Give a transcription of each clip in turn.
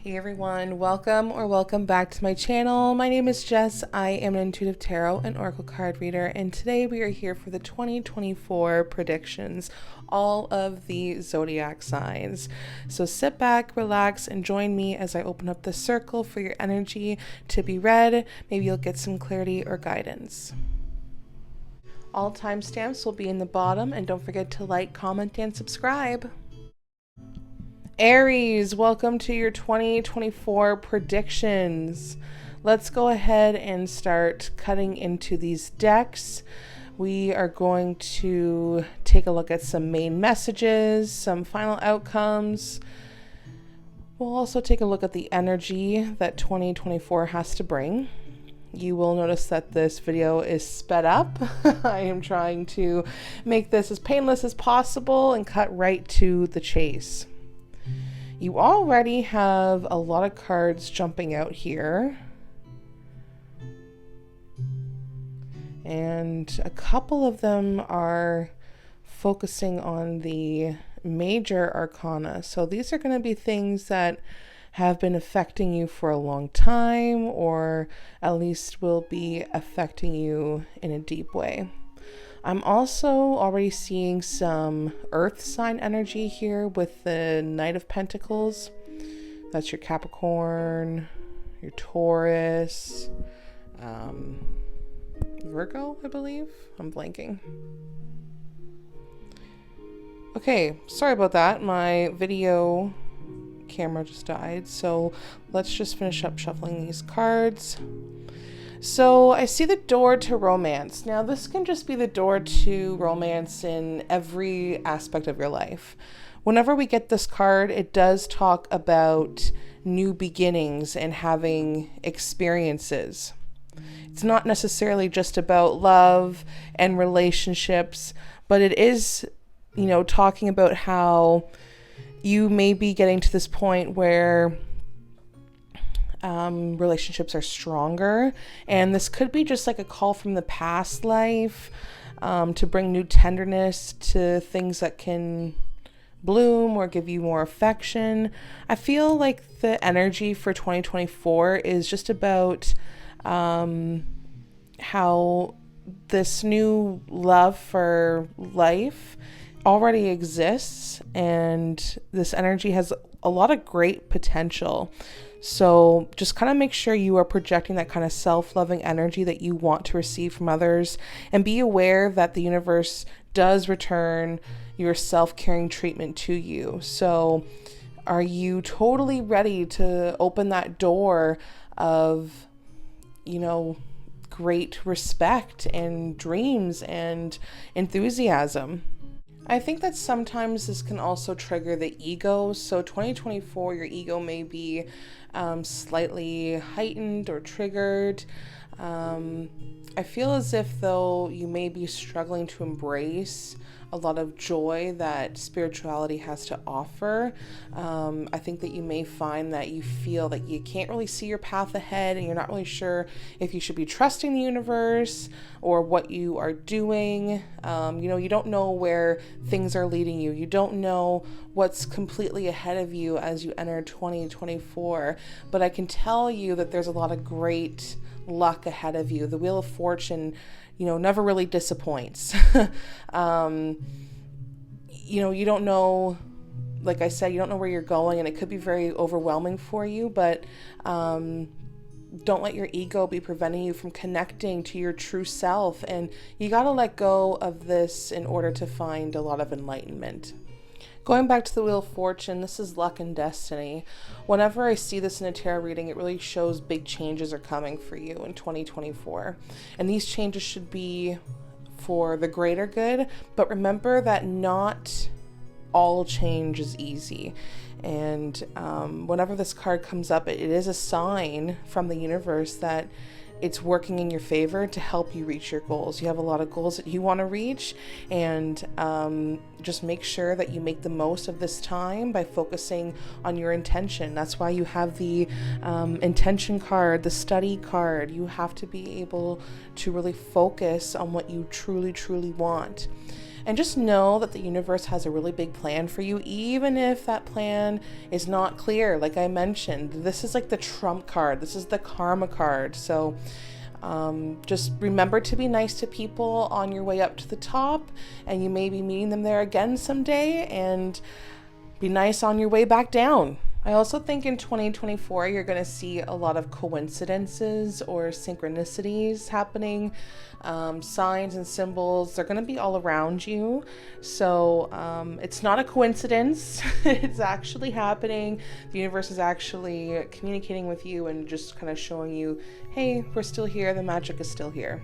Hey everyone, welcome back to my channel. My name is Jess. I am an intuitive tarot and oracle card reader, and today we are here for the 2024 predictions, all of the zodiac signs. So sit back, relax, and join me as I open up the circle for your energy to be read. Maybe you'll get some clarity or guidance. All timestamps will be in the bottom, and don't forget to like, comment, and subscribe. Aries, welcome to your 2024 predictions. Let's go ahead and start cutting into these decks. We are going to take a look at some main messages, some final outcomes. We'll also take a look at the energy that 2024 has to bring. You will notice that this video is sped up. I am trying to make this as painless as possible and cut right to the chase. You already have a lot of cards jumping out here. And a couple of them are focusing on the major arcana. So these are going to be things that have been affecting you for a long time, or at least will be affecting you in a deep way. I'm also already seeing some earth sign energy here with the Knight of Pentacles. That's your Capricorn, your Taurus, Virgo, I believe. I'm blanking. Okay, sorry about that. My video camera just died. So let's just finish up shuffling these cards. So I see the door to romance. Now this can just be the door to romance in every aspect of your life. Whenever we get this card, it does talk about new beginnings and having experiences. It's not necessarily just about love and relationships, but it is, talking about how you may be getting to this point where relationships are stronger, and this could be just like a call from the past life to bring new tenderness to things that can bloom or give you more affection. I feel like the energy for 2024 is just about how this new love for life already exists, and this energy has a lot of great potential. So just kind of make sure you are projecting that kind of self-loving energy that you want to receive from others, and be aware that the universe does return your self-caring treatment to you. So are you totally ready to open that door of, great respect and dreams and enthusiasm? I think that sometimes this can also trigger the ego. So 2024, your ego may be slightly heightened or triggered. I feel as if though you may be struggling to embrace a lot of joy that spirituality has to offer. I think that you may find that you feel that you can't really see your path ahead, and you're not really sure if you should be trusting the universe or what you are doing. You don't know where things are leading you. You don't know what's completely ahead of you as you enter 2024. But I can tell you that there's a lot of great luck ahead of you. The Wheel of Fortune, never really disappoints. You don't know, like I said, you don't know where you're going, and it could be very overwhelming for you, but don't let your ego be preventing you from connecting to your true self. And you got to let go of this in order to find a lot of enlightenment. Going back to the Wheel of Fortune, this is luck and destiny. Whenever I see this in a tarot reading, it really shows big changes are coming for you in 2024. And these changes should be for the greater good, but remember that not all change is easy. And whenever this card comes up, it is a sign from the universe that it's working in your favor to help you reach your goals. You have a lot of goals that you want to reach, and just make sure that you make the most of this time by focusing on your intention. That's why you have the intention card, the study card. You have to be able to really focus on what you truly, truly want. And just know that the universe has a really big plan for you, even if that plan is not clear. Like I mentioned, this is like the trump card. This is the karma card. So just remember to be nice to people on your way up to the top, and you may be meeting them there again someday, and be nice on your way back down. I also think in 2024, you're going to see a lot of coincidences or synchronicities happening. Signs and symbols, they're going to be all around you. So it's not a coincidence. It's actually happening. The universe is actually communicating with you and just kind of showing you, hey, we're still here. The magic is still here.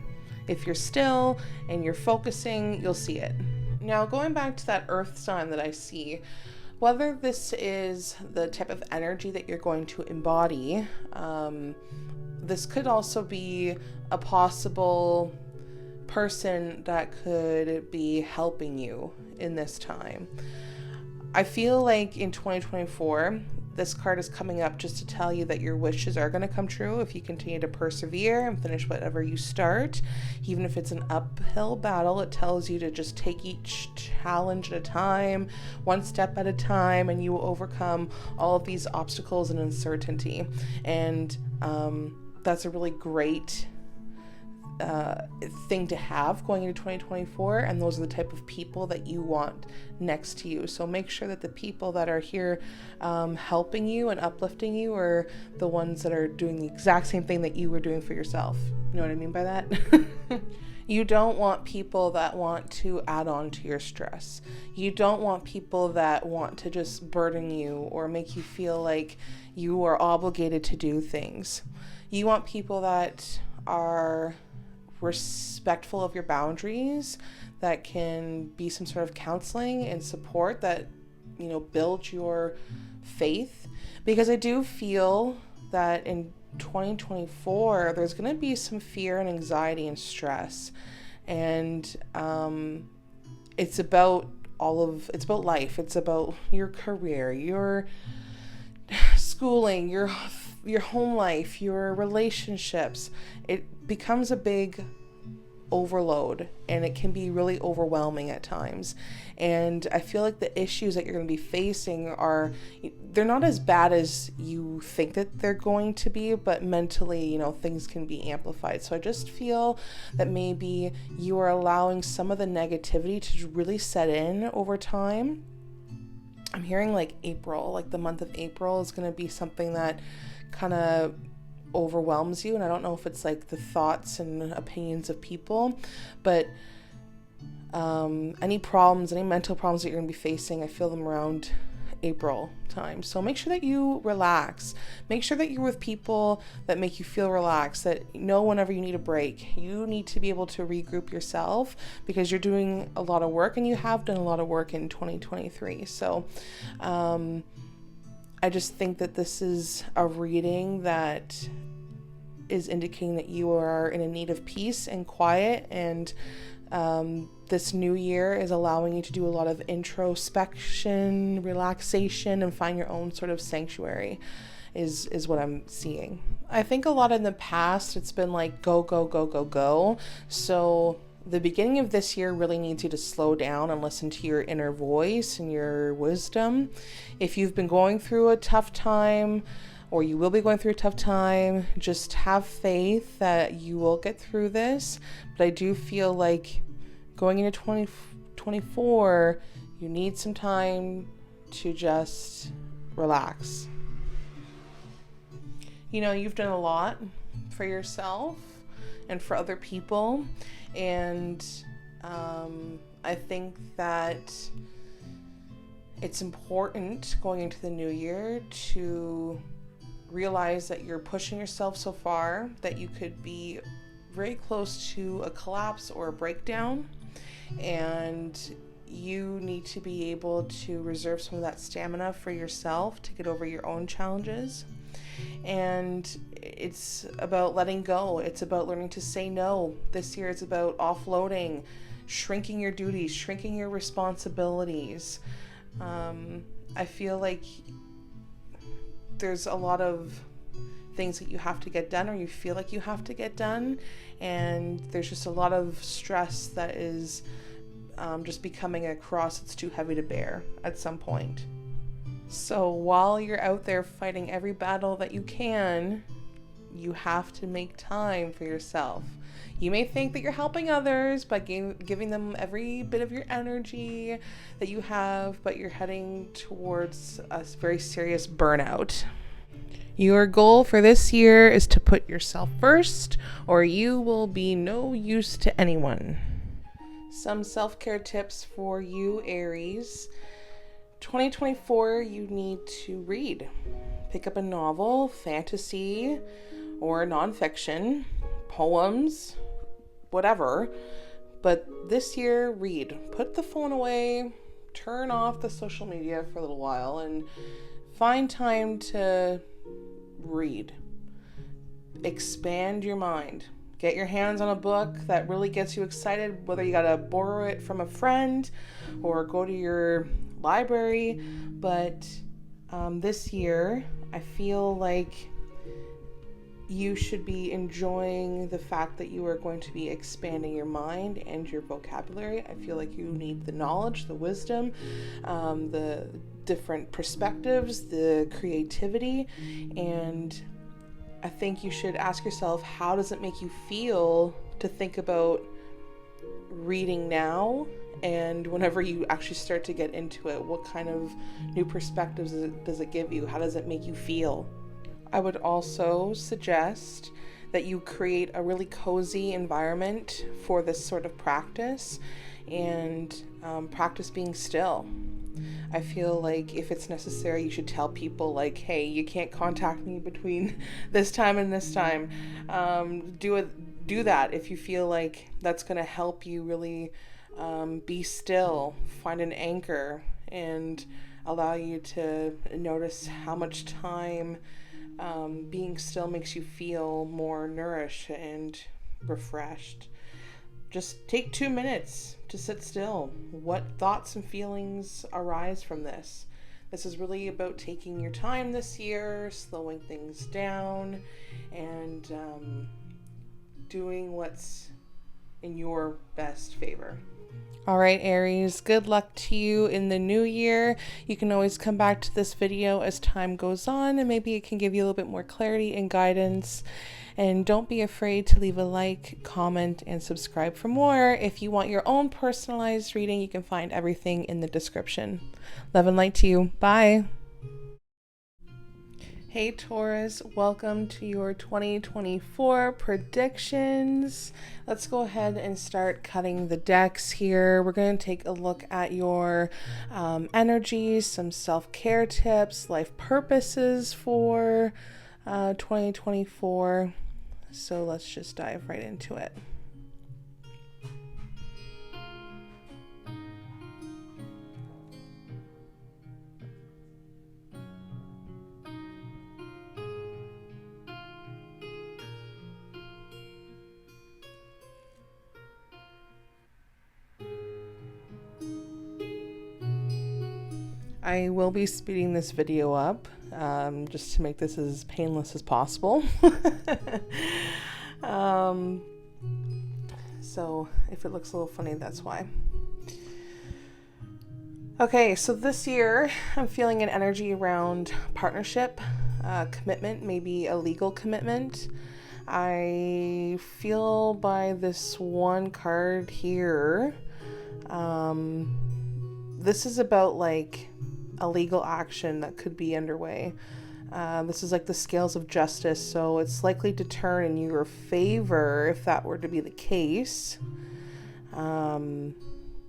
If you're still and you're focusing, you'll see it. Now, going back to that earth sign that I see, whether this is the type of energy that you're going to embody, this could also be a possible person that could be helping you in this time. I feel like in 2024, this card is coming up just to tell you that your wishes are going to come true if you continue to persevere and finish whatever you start. Even if it's an uphill battle, it tells you to just take each challenge at a time, one step at a time, and you will overcome all of these obstacles and uncertainty. And that's a really great thing to have going into 2024, and those are the type of people that you want next to you. So make sure that the people that are here helping you and uplifting you are the ones that are doing the exact same thing that you were doing for yourself. You know what I mean by that? You don't want people that want to add on to your stress. You don't want people that want to just burden you or make you feel like you are obligated to do things. You want people that are respectful of your boundaries, that can be some sort of counseling and support that, you know, build your faith. Because I do feel that in 2024, there's going to be some fear and anxiety and stress. And it's about life. It's about your career, your schooling, your home life, your relationships. It becomes a big overload, and it can be really overwhelming at times. And I feel like the issues that you're going to be facing they're not as bad as you think that they're going to be, but mentally, you know, things can be amplified. So I just feel that maybe you are allowing some of the negativity to really set in over time. I'm hearing like April, like the month of April is going to be something that kind of overwhelms you. And I don't know if it's like the thoughts and opinions of people, but any mental problems that you're going to be facing, I feel them around April time. So make sure that you relax. Make sure that you're with people that make you feel relaxed, that know whenever you need a break. You need to be able to regroup yourself because you're doing a lot of work, and you have done a lot of work in 2023. So I just think that this is a reading that is indicating that you are in a need of peace and quiet, and this new year is allowing you to do a lot of introspection, relaxation, and find your own sort of sanctuary is what I'm seeing. I think a lot in the past, it's been like go, go, go, go, go. So the beginning of this year really needs you to slow down and listen to your inner voice and your wisdom. If you've been going through a tough time, or you will be going through a tough time, just have faith that you will get through this. But I do feel like going into 2024, you need some time to just relax. You know, you've done a lot for yourself and for other people. And I think that it's important going into the new year to realize that you're pushing yourself so far that you could be very close to a collapse or a breakdown, and you need to be able to reserve some of that stamina for yourself to get over your own challenges. And it's about letting go. It's about learning to say no. This year it's about offloading, shrinking your duties, shrinking your responsibilities. I feel like there's a lot of things that you have to get done, or you feel like you have to get done, and there's just a lot of stress that is just becoming a cross that's too heavy to bear at some point. So while you're out there fighting every battle that you can, you have to make time for yourself. You may think that you're helping others by giving them every bit of your energy that you have, but you're heading towards a very serious burnout. Your goal for this year is to put yourself first, or you will be no use to anyone. Some self-care tips for you, Aries. 2024, you need to read. Pick up a novel, fantasy, or nonfiction, poems, whatever. But this year, read. Put the phone away, turn off the social media for a little while, and find time to read. Expand your mind. Get your hands on a book that really gets you excited, whether you gotta borrow it from a friend or go to your library. But this year, I feel like you should be enjoying the fact that you are going to be expanding your mind and your vocabulary. I feel like you need the knowledge, the wisdom, the different perspectives, the creativity, and I think you should ask yourself, how does it make you feel to think about reading now? And whenever you actually start to get into it, what kind of new perspectives does it give you? How does it make you feel? I would also suggest that you create a really cozy environment for this sort of practice, and practice being still. I feel like if it's necessary, you should tell people like, hey, you can't contact me between this time and this time. Do that if you feel like that's going to help you really be still, find an anchor, and allow you to notice how much time being still makes you feel more nourished and refreshed. Just take 2 minutes to sit still. What thoughts and feelings arise from this? This is really about taking your time this year, slowing things down, and doing what's in your best favor. All right, Aries, good luck to you in the new year. You can always come back to this video as time goes on, and maybe it can give you a little bit more clarity and guidance. And don't be afraid to leave a like, comment, and subscribe for more. If you want your own personalized reading, you can find everything in the description. Love and light to you. Bye. Hey Taurus, welcome to your 2024 predictions. Let's go ahead and start cutting the decks here. We're going to take a look at your energies, some self-care tips, life purposes for 2024. So let's just dive right into it. I will be speeding this video up just to make this as painless as possible. So if it looks a little funny, that's why. Okay, so this year I'm feeling an energy around partnership, commitment, maybe a legal commitment. I feel by this one card here, this is about like a legal action that could be underway. This is like the scales of justice, so it's likely to turn in your favor if that were to be the case.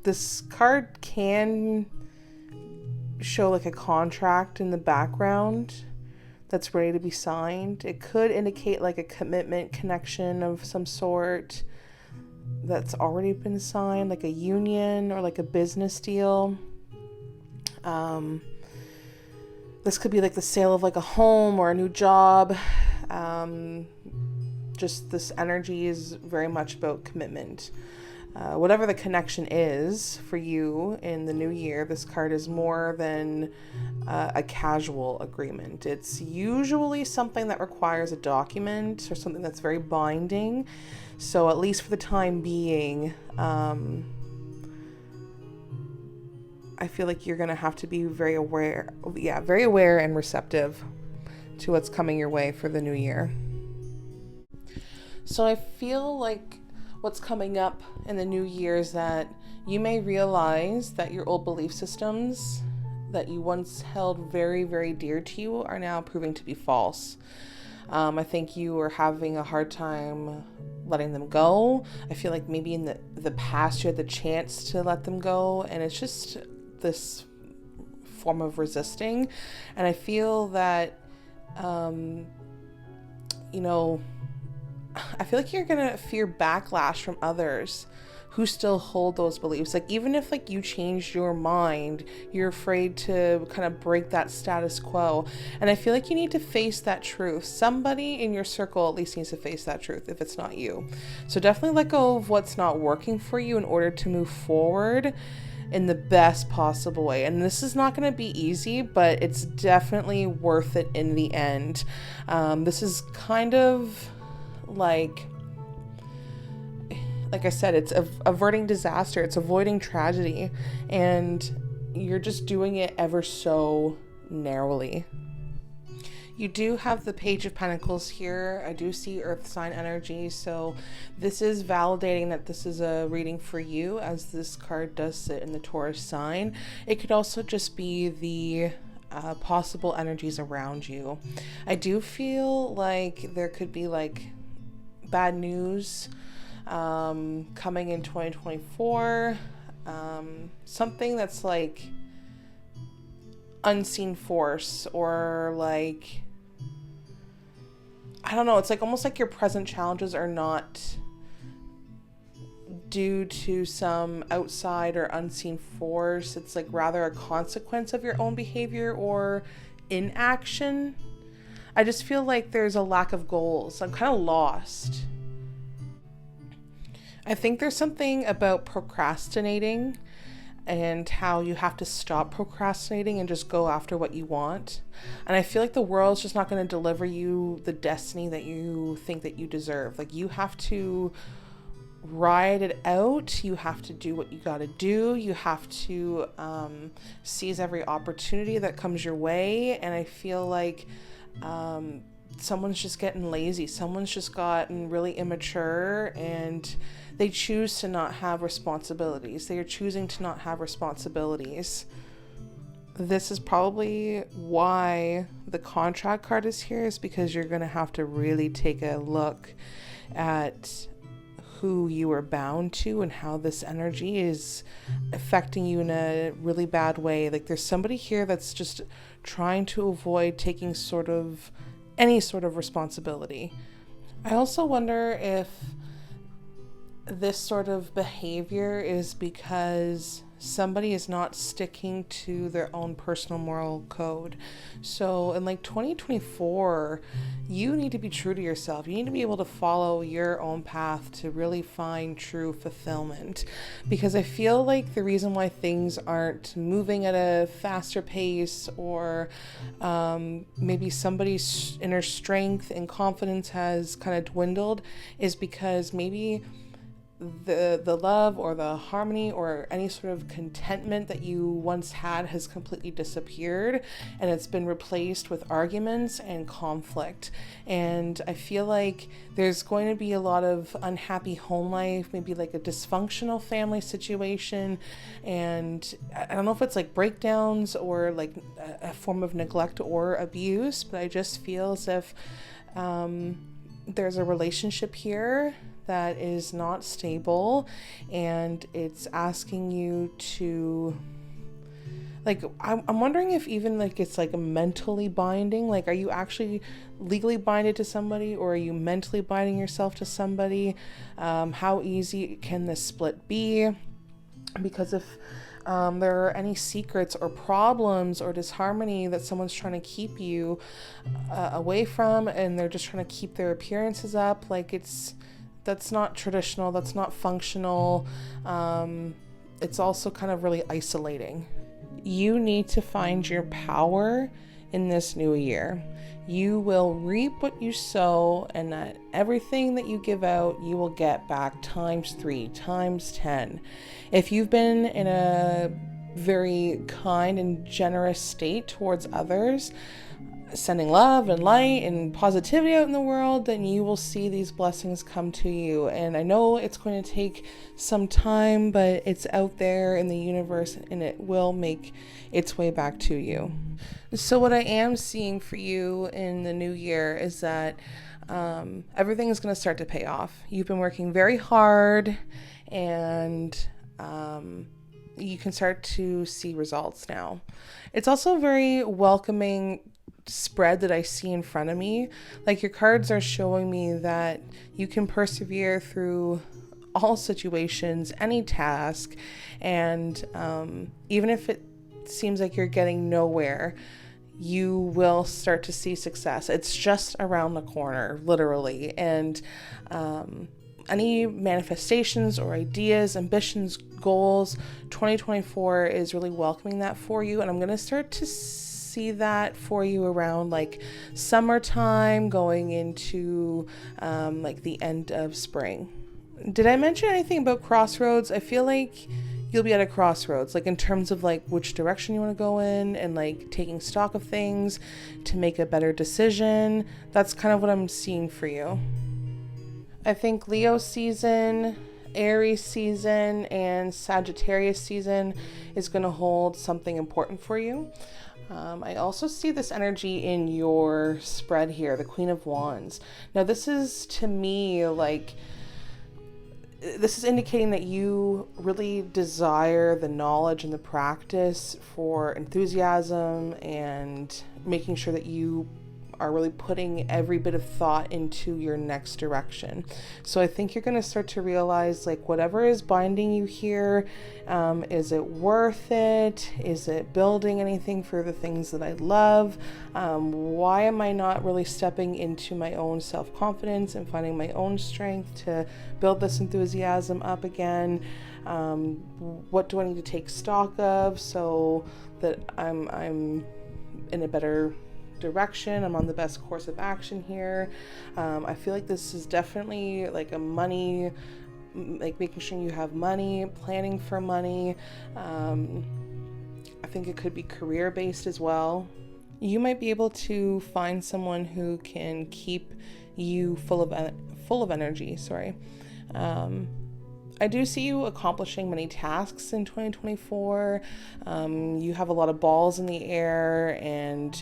This card can show like a contract in the background that's ready to be signed. It could indicate like a commitment connection of some sort that's already been signed, like a union or like a business deal. This could be like the sale of like a home or a new job. Just this energy is very much about commitment. Whatever the connection is for you in the new year, this card is more than a casual agreement. It's usually something that requires a document or something that's very binding. So at least for the time being, I feel like you're going to have to be very aware and receptive to what's coming your way for the new year. So I feel like what's coming up in the new year is that you may realize that your old belief systems that you once held very, very dear to you are now proving to be false. I think you were having a hard time letting them go. I feel like maybe in the past you had the chance to let them go, and it's just this form of resisting. And I feel that, I feel like you're gonna fear backlash from others who still hold those beliefs. Like, even if like you changed your mind, you're afraid to kind of break that status quo. And I feel like you need to face that truth. Somebody in your circle at least needs to face that truth if it's not you. So definitely let go of what's not working for you in order to move forward in the best possible way. And this is not going to be easy, but it's definitely worth it in the end. This is kind of like I said, it's averting disaster, it's avoiding tragedy, and you're just doing it ever so narrowly. You do have the Page of Pentacles here. I do see Earth sign energy, so this is validating that this is a reading for you, as this card does sit in the Taurus sign. It could also just be the possible energies around you. I do feel like there could be like bad news coming in 2024, something that's like unseen force, or like, I don't know, it's like almost like your present challenges are not due to some outside or unseen force. It's like rather a consequence of your own behavior or inaction. I just feel like there's a lack of goals. I'm kind of lost. I think there's something about procrastinating and how you have to stop procrastinating and just go after what you want. And I feel like the world's just not going to deliver you the destiny that you think that you deserve. Like, you have to ride it out. You have to do what you got to do. You have to seize every opportunity that comes your way. And I feel like someone's just getting lazy. Someone's just gotten really immature, and they choose to not have responsibilities. They are choosing to not have responsibilities. This is probably why the contract card is here, is because you're going to have to really take a look at who you are bound to and how this energy is affecting you in a really bad way. Like, there's somebody here that's just trying to avoid taking any sort of responsibility. I also wonder if this sort of behavior is because somebody is not sticking to their own personal moral code. So in like 2024, you need to be true to yourself. You need to be able to follow your own path to really find true fulfillment. Because I feel like the reason why things aren't moving at a faster pace, or maybe somebody's inner strength and confidence has kind of dwindled, is because maybe the love or the harmony or any sort of contentment that you once had has completely disappeared, and it's been replaced with arguments and conflict. And I feel like there's going to be a lot of unhappy home life, maybe like a dysfunctional family situation, and I don't know if it's like breakdowns or like a form of neglect or abuse, but I just feel as if there's a relationship here that is not stable, and it's asking you to, like, I'm wondering if even like it's like a mentally binding. Like, are you actually legally binded to somebody, or are you mentally binding yourself to somebody? How easy can this split be? Because if there are any secrets or problems or disharmony that someone's trying to keep you away from, and they're just trying to keep their appearances up, like, that's not traditional, that's not functional. It's also kind of really isolating. You need to find your power in this new year. You will reap what you sow, and that everything that you give out, you will get back times 3, times 10. If you've been in a very kind and generous state towards others, sending love and light and positivity out in the world, then you will see these blessings come to you. And I know it's going to take some time, but it's out there in the universe and it will make its way back to you. So what I am seeing for you in the new year is that everything is going to start to pay off. You've been working very hard, and you can start to see results now. It's also very welcoming spread that I see in front of me. Like, your cards are showing me that you can persevere through all situations, any task, and even if it seems like you're getting nowhere, you will start to see success. It's just around the corner, literally. And any manifestations or ideas, ambitions, goals, 2024 is really welcoming that for you. And I'm going to start to see that for you around like summertime, going into like the end of spring. Did I mention anything about crossroads? I feel like you'll be at a crossroads, like in terms of like which direction you want to go in, and like taking stock of things to make a better decision. That's kind of what I'm seeing for you. I think Leo season, Aries season, and Sagittarius season is going to hold something important for you. I also see this energy in your spread here, the Queen of Wands. Now, this is, to me, like, this is indicating that you really desire the knowledge and the practice for enthusiasm and making sure that you are really putting every bit of thought into your next direction. So I think you're going to start to realize, like, whatever is binding you here, is it worth it? Is it building anything for the things that I love? Why am I not really stepping into my own self-confidence and finding my own strength to build this enthusiasm up again? What do I need to take stock of so that I'm in a better direction? I'm on the best course of action here. I feel like this is definitely like a money, like making sure you have money, planning for money. I think it could be career based as well. You might be able to find someone who can keep you full of energy. I do see you accomplishing many tasks in 2024. You have a lot of balls in the air, and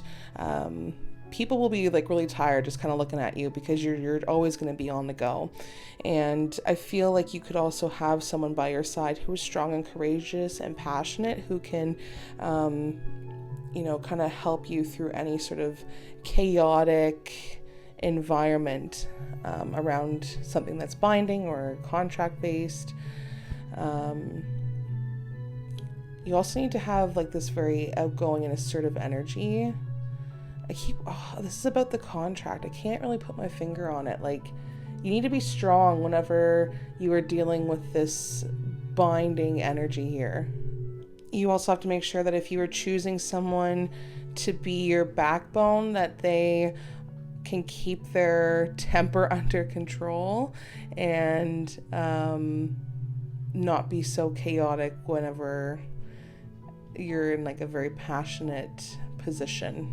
people will be like really tired just kind of looking at you because you're always going to be on the go. And I feel like you could also have someone by your side who is strong and courageous and passionate, who can kind of help you through any sort of chaotic environment around something that's binding or contract based. You also need to have like this very outgoing and assertive energy. This is about the contract. I can't really put my finger on it. Like, you need to be strong whenever you are dealing with this binding energy here. You also have to make sure that if you are choosing someone to be your backbone, that they can keep their temper under control and not be so chaotic whenever you're in like a very passionate position.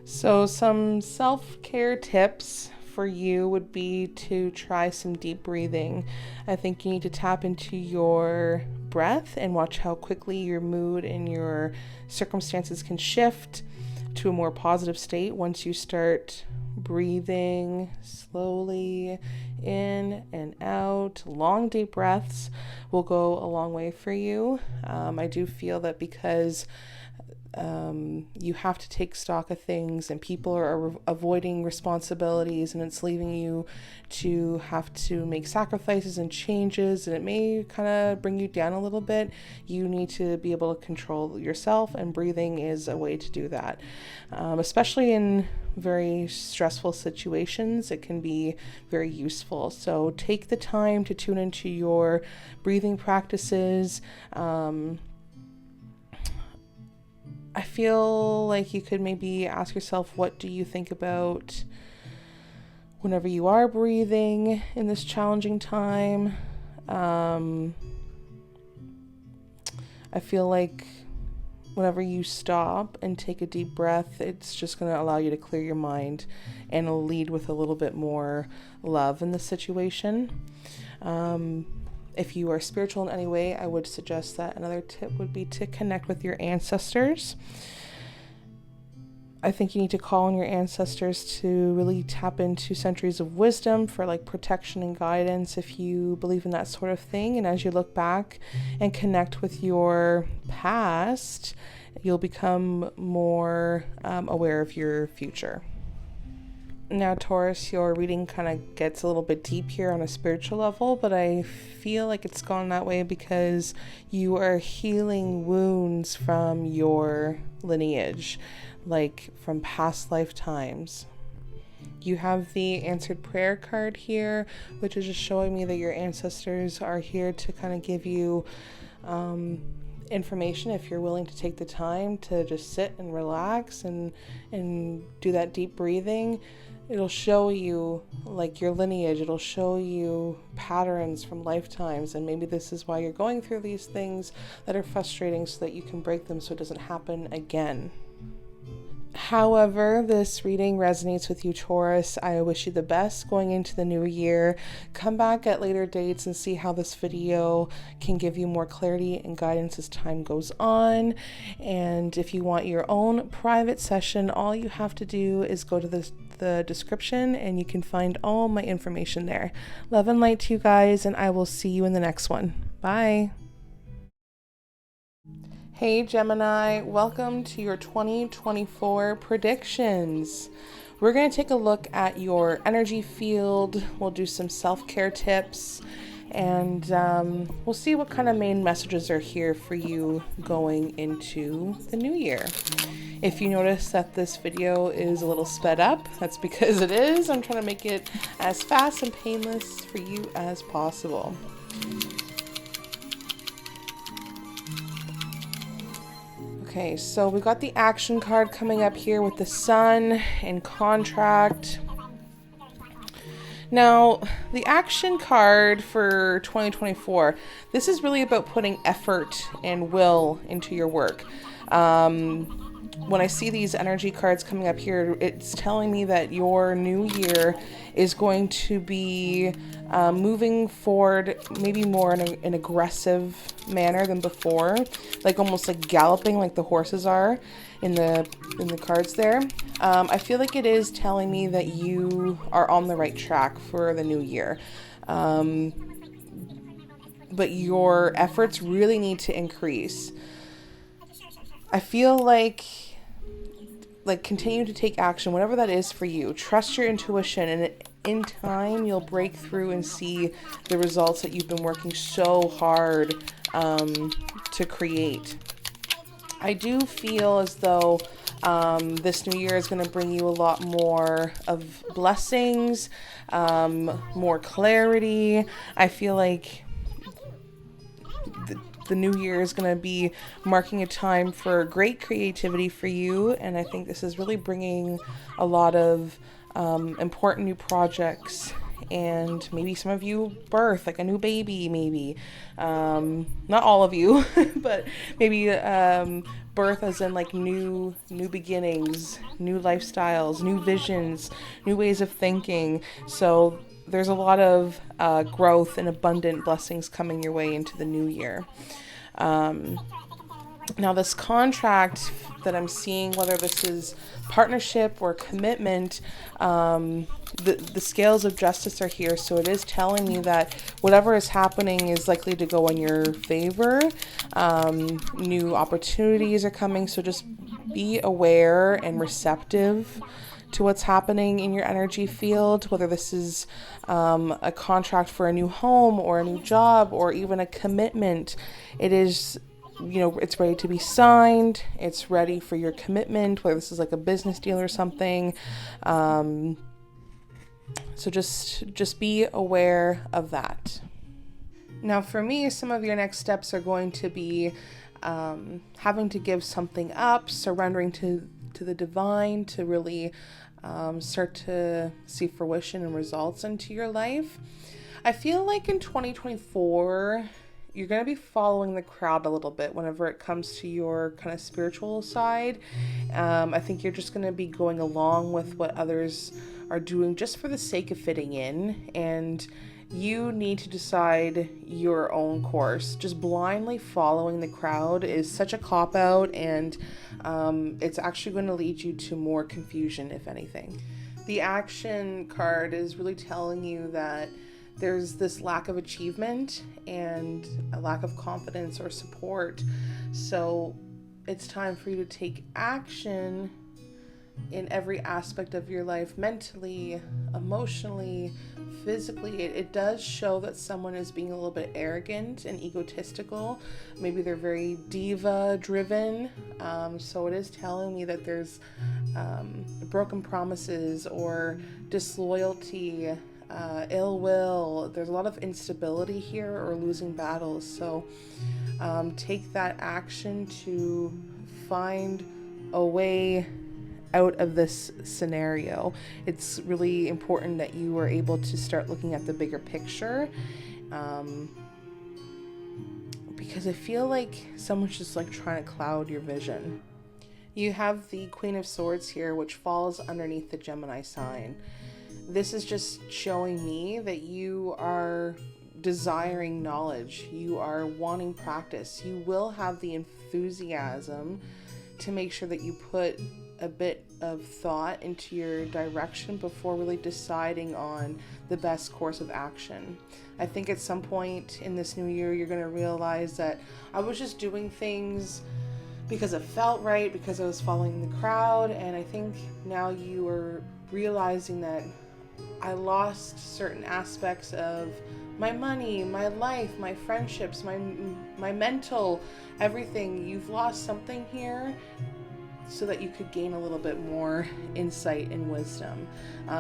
So some self-care tips for you would be to try some deep breathing. I think you need to tap into your breath and watch how quickly your mood and your circumstances can shift to a more positive state once you start breathing slowly in and out. Long deep breaths will go a long way for you. I do feel that because you have to take stock of things and people are avoiding responsibilities, and it's leaving you to have to make sacrifices and changes, and it may kind of bring you down a little bit. You need to be able to control yourself, and breathing is a way to do that. Especially in very stressful situations, it can be very useful. So take the time to tune into your breathing practices. I feel like you could maybe ask yourself, what do you think about whenever you are breathing in this challenging time? I I feel like whenever you stop and take a deep breath, it's just going to allow you to clear your mind and lead with a little bit more love in the situation. If you are spiritual in any way, I would suggest that another tip would be to connect with your ancestors. I think you need to call on your ancestors to really tap into centuries of wisdom for like protection and guidance if you believe in that sort of thing. And as you look back and connect with your past, you'll become more aware of your future. Now, Taurus, your reading kind of gets a little bit deep here on a spiritual level, but I feel like it's gone that way because you are healing wounds from your lineage, like from past lifetimes. You have the answered prayer card here, which is just showing me that your ancestors are here to kind of give you information if you're willing to take the time to just sit and relax and do that deep breathing. It'll show you like your lineage. It'll show you patterns from lifetimes, and maybe this is why you're going through these things that are frustrating so that you can break them so it doesn't happen again. However, this reading resonates with you, Taurus. I wish you the best going into the new year. Come back at later dates and see how this video can give you more clarity and guidance as time goes on. And if you want your own private session, all you have to do is go to the description and you can find all my information there. Love and light to you guys, and I will see you in the next one. Bye. Hey Gemini, welcome to your 2024 predictions. We're going to take a look at your energy field. We'll do some self-care tips, and we'll see what kind of main messages are here for you going into the new year. If you notice that this video is a little sped up, that's because it is. I'm trying to make it as fast and painless for you as possible. Okay, so we got the action card coming up here with the Sun and contract. Now, the action card for 2024, this is really about putting effort and will into your work. When I see these energy cards coming up here, it's telling me that your new year is going to be moving forward maybe more in an aggressive manner than before, like almost like galloping like the horses are in the cards there. I feel like it is telling me that you are on the right track for the new year. But your efforts really need to increase. I feel like continue to take action, whatever that is for you. Trust your intuition, and in time you'll break through and see the results that you've been working so hard to create. I do feel as though this new year is going to bring you a lot more of blessings, more clarity. I feel like the new year is going to be marking a time for great creativity for you, and I think this is really bringing a lot of important new projects, and maybe some of you birth like a new baby, maybe not all of you but maybe birth as in like new beginnings, new lifestyles, new visions, new ways of thinking. So there's a lot of growth and abundant blessings coming your way into the new year. Now this contract that I'm seeing, whether this is partnership or commitment, the scales of justice are here. So it is telling me that whatever is happening is likely to go in your favor. New opportunities are coming. So just be aware and receptive to what's happening in your energy field, whether this is a contract for a new home or a new job or even a commitment. It is, it's ready to be signed. It's ready for your commitment, whether this is like a business deal or something. So just be aware of that. Now for me, some of your next steps are going to be having to give something up, surrendering to the divine to really start to see fruition and results into your life. I feel like in 2024, you're going to be following the crowd a little bit whenever it comes to your kind of spiritual side. I think you're just going to be going along with what others are doing just for the sake of fitting in, and you need to decide your own course. Just blindly following the crowd is such a cop-out, and it's actually going to lead you to more confusion, if anything. The action card is really telling you that there's this lack of achievement and a lack of confidence or support. So it's time for you to take action in every aspect of your life, mentally, emotionally, physically. It does show that someone is being a little bit arrogant and egotistical. Maybe they're very diva driven. So it is telling me that there's broken promises or disloyalty, ill will. There's a lot of instability here, or losing battles. So take that action to find a way out of this scenario. It's really important that you are able to start looking at the bigger picture, because I feel like someone's just like trying to cloud your vision. You have the Queen of Swords here, which falls underneath the Gemini sign. This is just showing me that you are desiring knowledge. You are wanting practice. You will have the enthusiasm to make sure that you put a bit of thought into your direction before really deciding on the best course of action. I think at some point in this new year, you're going to realize that I was just doing things because it felt right, because I was following the crowd. And I think now you are realizing that I lost certain aspects of my money, my life, my friendships, my mental, everything. You've lost something here so that you could gain a little bit more insight and wisdom.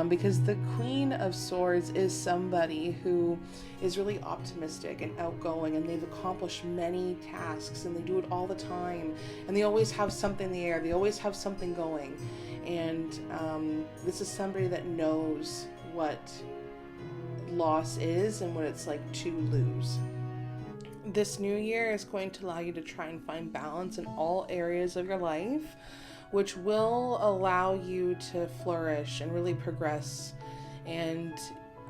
Because the Queen of Swords is somebody who is really optimistic and outgoing, and they've accomplished many tasks, and they do it all the time, and they always have something in the air, they always have something going. And this is somebody that knows what loss is and what it's like to lose. This new year is going to allow you to try and find balance in all areas of your life, which will allow you to flourish and really progress. And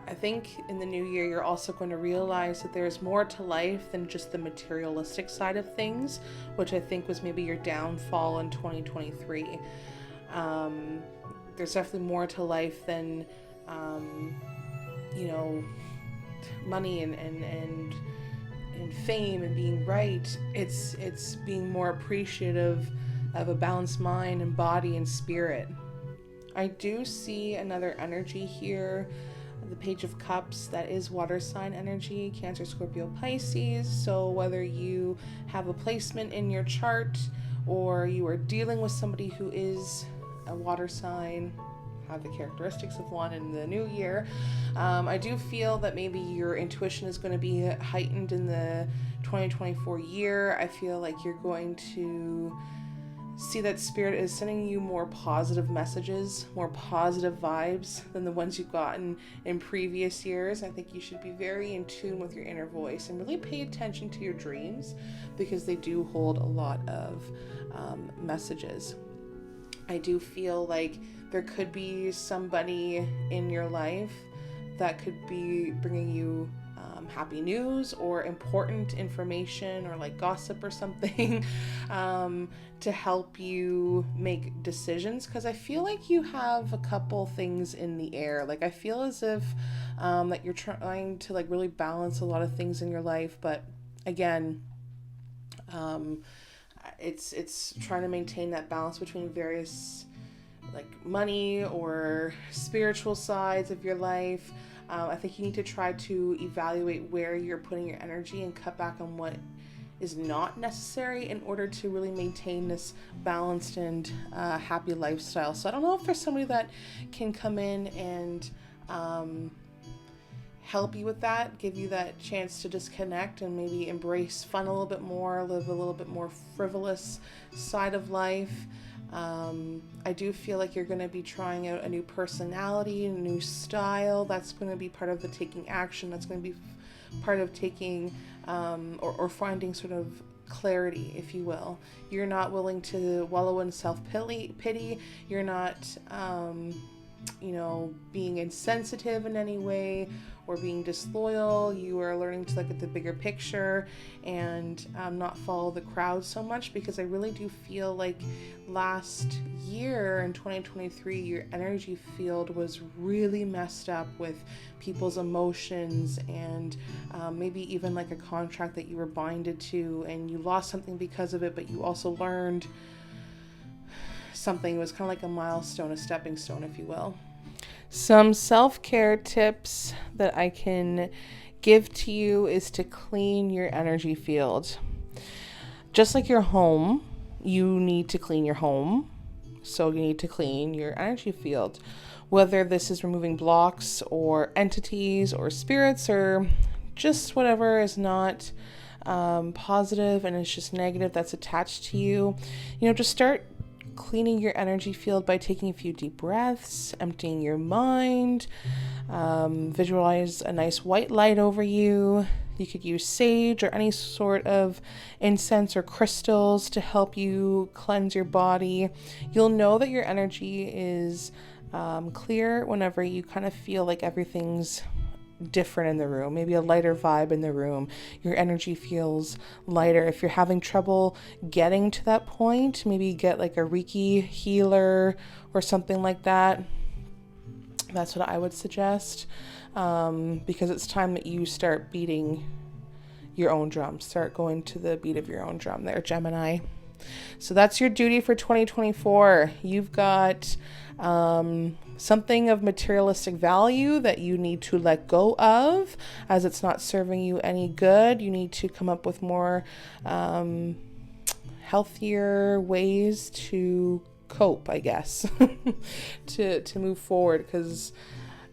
I think in the new year, you're also going to realize that there's more to life than just the materialistic side of things, which I think was maybe your downfall in 2023. There's definitely more to life than, money and fame and being right. It's being more appreciative of a balanced mind and body and spirit. I do see another energy here, the Page of Cups. That is water sign energy, Cancer, Scorpio, Pisces. So whether you have a placement in your chart or you are dealing with somebody who is a water sign, have the characteristics of one in the new year, I do feel that maybe your intuition is going to be heightened in the 2024 year. I feel like you're going to see that Spirit is sending you more positive messages, more positive vibes than the ones you've gotten in previous years. I think you should be very in tune with your inner voice and really pay attention to your dreams, because they do hold a lot of messages. I do feel like there could be somebody in your life that could be bringing you happy news or important information, or like gossip or something, to help you make decisions. Because I feel like you have a couple things in the air. Like I feel as if that you're trying to like really balance a lot of things in your life, but again, it's trying to maintain that balance between various like money or spiritual sides of your life. I think you need to try to evaluate where you're putting your energy and cut back on what is not necessary in order to really maintain this balanced and happy lifestyle. So I don't know if there's somebody that can come in and help you with that, give you that chance to disconnect and maybe embrace fun a little bit more, live a little bit more frivolous side of life. I do feel like you're going to be trying out a new personality, a new style. That's going to be part of the taking action. That's going to be part of taking or finding sort of clarity, if you will. You're not willing to wallow in self-pity. You're not, being insensitive in any way or being disloyal. You are learning to look at the bigger picture and not follow the crowd so much, because I really do feel like last year in 2023, your energy field was really messed up with people's emotions and maybe even like a contract that you were binded to and you lost something because of it, but you also learned something. It was kind of like a milestone, a stepping stone, if you will. Some self-care tips that I can give to you is to clean your energy field. Just like your home, you need to clean your home. So you need to clean your energy field. Whether this is removing blocks or entities or spirits or just whatever is not positive and it's just negative that's attached to you. Just start cleaning your energy field by taking a few deep breaths, emptying your mind, visualize a nice white light over you. You could use sage or any sort of incense or crystals to help you cleanse your body. You'll know that your energy is clear whenever you kind of feel like everything's different in the room, maybe a lighter vibe in the room. Your energy feels lighter. If you're having trouble getting to that point, maybe get like a Reiki healer or something like that. That's what I would suggest, because it's time that you start beating your own drum. Start going to the beat of your own drum there, Gemini. So that's your duty for 2024. You've got something of materialistic value that you need to let go of, as it's not serving you any good. You need to come up with more healthier ways to cope, I guess, to move forward, because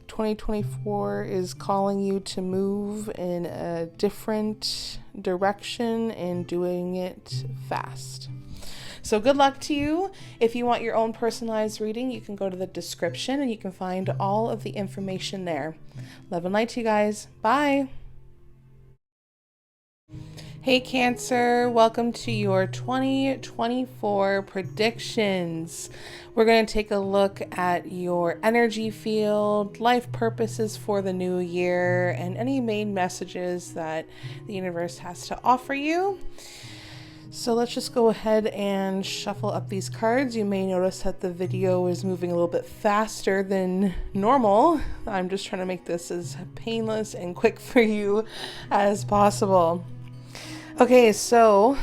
2024 is calling you to move in a different direction and doing it fast. So good luck to you. If you want your own personalized reading, you can go to the description and you can find all of the information there. Love and light to you guys. Bye. Hey Cancer, welcome to your 2024 predictions. We're going to take a look at your energy field, life purposes for the new year, and any main messages that the universe has to offer you. So let's just go ahead and shuffle up these cards. You may notice that the video is moving a little bit faster than normal. I'm just trying to make this as painless and quick for you as possible. Okay, so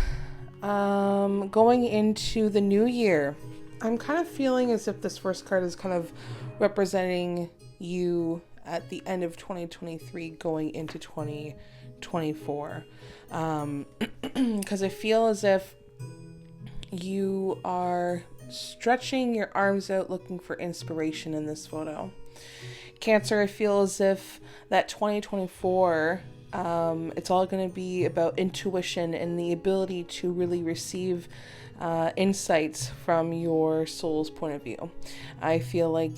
going into the new year, I'm kind of feeling as if this first card is kind of representing you at the end of 2023 going into 2024. Because I feel as if you are stretching your arms out looking for inspiration in this photo. Cancer, I feel as if that 2024, it's all going to be about intuition and the ability to really receive insights from your soul's point of view. I feel like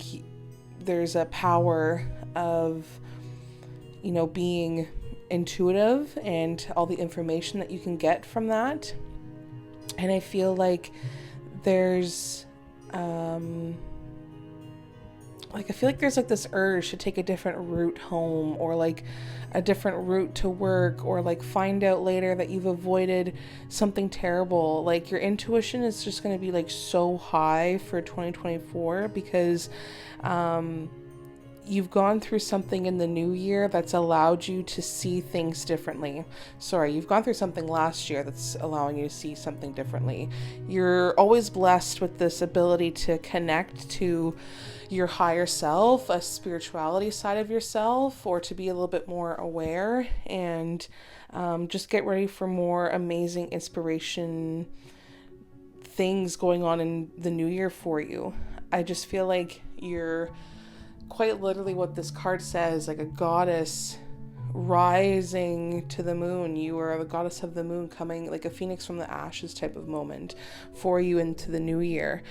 there's a power of, being intuitive and all the information that you can get from that. And I feel like there's this urge to take a different route home, or like a different route to work, or like find out later that you've avoided something terrible. Like your intuition is just going to be like so high for 2024 because you've gone through something in the new year that's allowed you to see things differently. Sorry, you've gone through something last year that's allowing you to see something differently. You're always blessed with this ability to connect to your higher self, a spirituality side of yourself, or to be a little bit more aware, and just get ready for more amazing inspiration things going on in the new year for you. I just feel like you're quite literally what this card says, like a goddess rising to the moon. You are the goddess of the moon, coming like a phoenix from the ashes type of moment for you into the new year.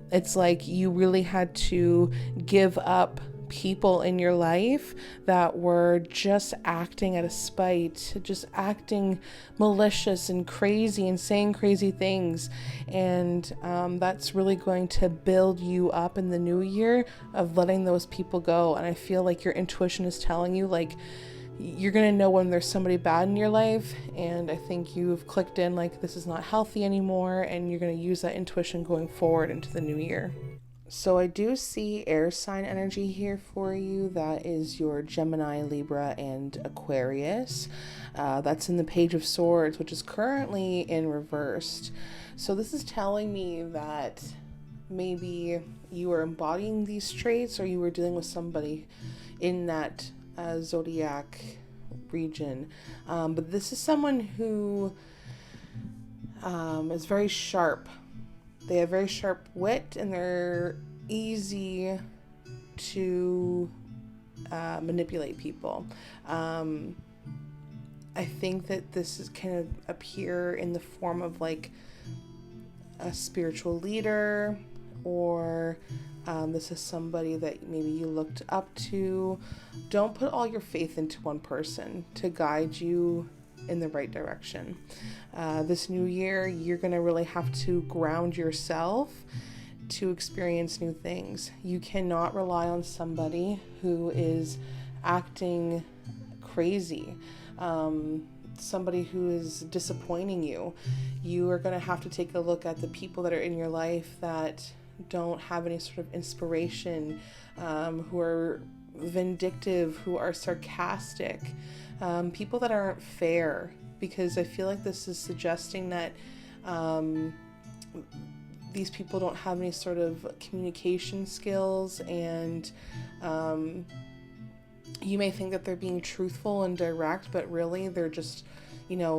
It's like you really had to give up people in your life that were just acting out of spite, just acting malicious and crazy and saying crazy things. And that's really going to build you up in the new year of letting those people go. And I feel like your intuition is telling you, like, you're going to know when there's somebody bad in your life. And I think you've clicked in, like, this is not healthy anymore. And you're going to use that intuition going forward into the new year. So I do see air sign energy here for you. That is your Gemini, Libra, and Aquarius. That's in the Page of Swords, which is currently in reversed. So this is telling me that maybe you are embodying these traits, or you were dealing with somebody in that Zodiac region. But this is someone who is very sharp. They have very sharp wit, and they're easy to manipulate people. I think that this can appear in the form of like a spiritual leader, or this is somebody that maybe you looked up to. Don't put all your faith into one person to guide you in the right direction. This new year, you're going to really have to ground yourself to experience new things. You cannot rely on somebody who is acting crazy, somebody who is disappointing you. You are going to have to take a look at the people that are in your life that don't have any sort of inspiration, who are vindictive, who are sarcastic, people that aren't fair, because I feel like this is suggesting that these people don't have any sort of communication skills, and you may think that they're being truthful and direct, but really they're just,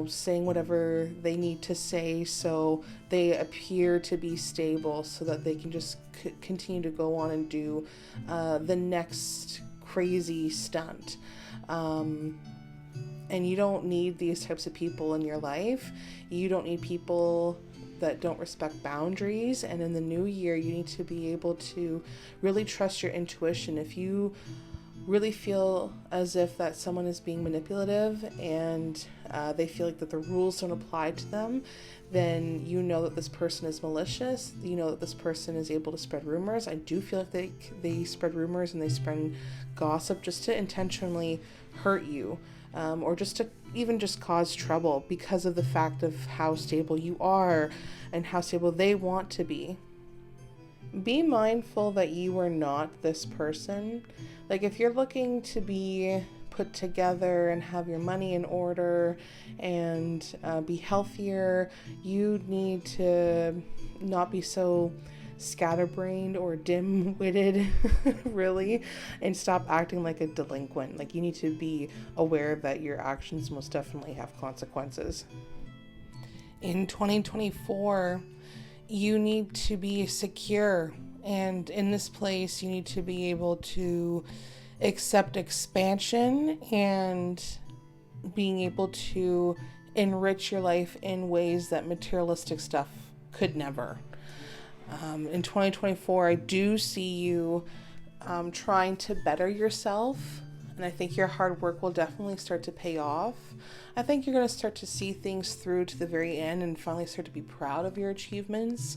saying whatever they need to say, so they appear to be stable so that they can just continue to go on and do the next crazy stunt. And you don't need these types of people in your life. You don't need people that don't respect boundaries. And in the new year, you need to be able to really trust your intuition. If you really feel as if that someone is being manipulative and they feel like that the rules don't apply to them, then you know that this person is malicious. You know that this person is able to spread rumors. I do feel like they spread rumors and they spread gossip just to intentionally hurt you. Or just to even just cause trouble because of the fact of how stable you are and how stable they want to be. Be mindful that you are not this person. Like, if you're looking to be put together and have your money in order and be healthier, you need to not be so scatterbrained or dim-witted really, and stop acting like a delinquent. Like, you need to be aware that your actions most definitely have consequences. In 2024, you need to be secure, and in this place you need to be able to accept expansion and being able to enrich your life in ways that materialistic stuff could never. In 2024, I do see you trying to better yourself, and I think your hard work will definitely start to pay off. I think you're going to start to see things through to the very end and finally start to be proud of your achievements,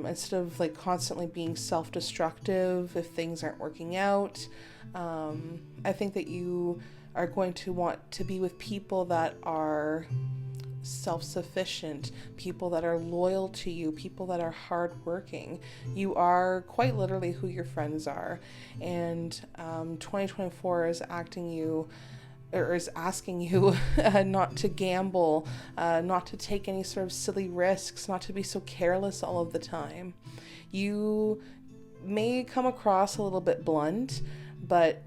instead of like constantly being self-destructive if things aren't working out. I think that you are going to want to be with people that are self-sufficient, people that are loyal to you, people that are hardworking. You are quite literally who your friends are, and 2024 is asking you not to gamble, not to take any sort of silly risks, not to be so careless all of the time. You may come across a little bit blunt, but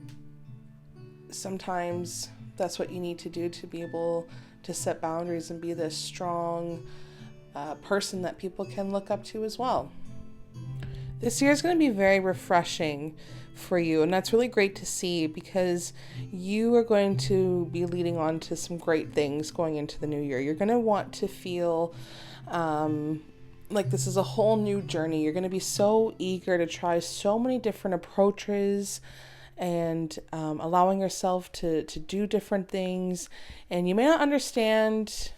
sometimes that's what you need to do to be able to set boundaries and be this strong person that people can look up to as well. This year is going to be very refreshing for you, and that's really great to see, because you are going to be leading on to some great things going into the new year. You're going to want to feel like this is a whole new journey. You're going to be so eager to try so many different approaches and allowing yourself to do different things. And you may not understand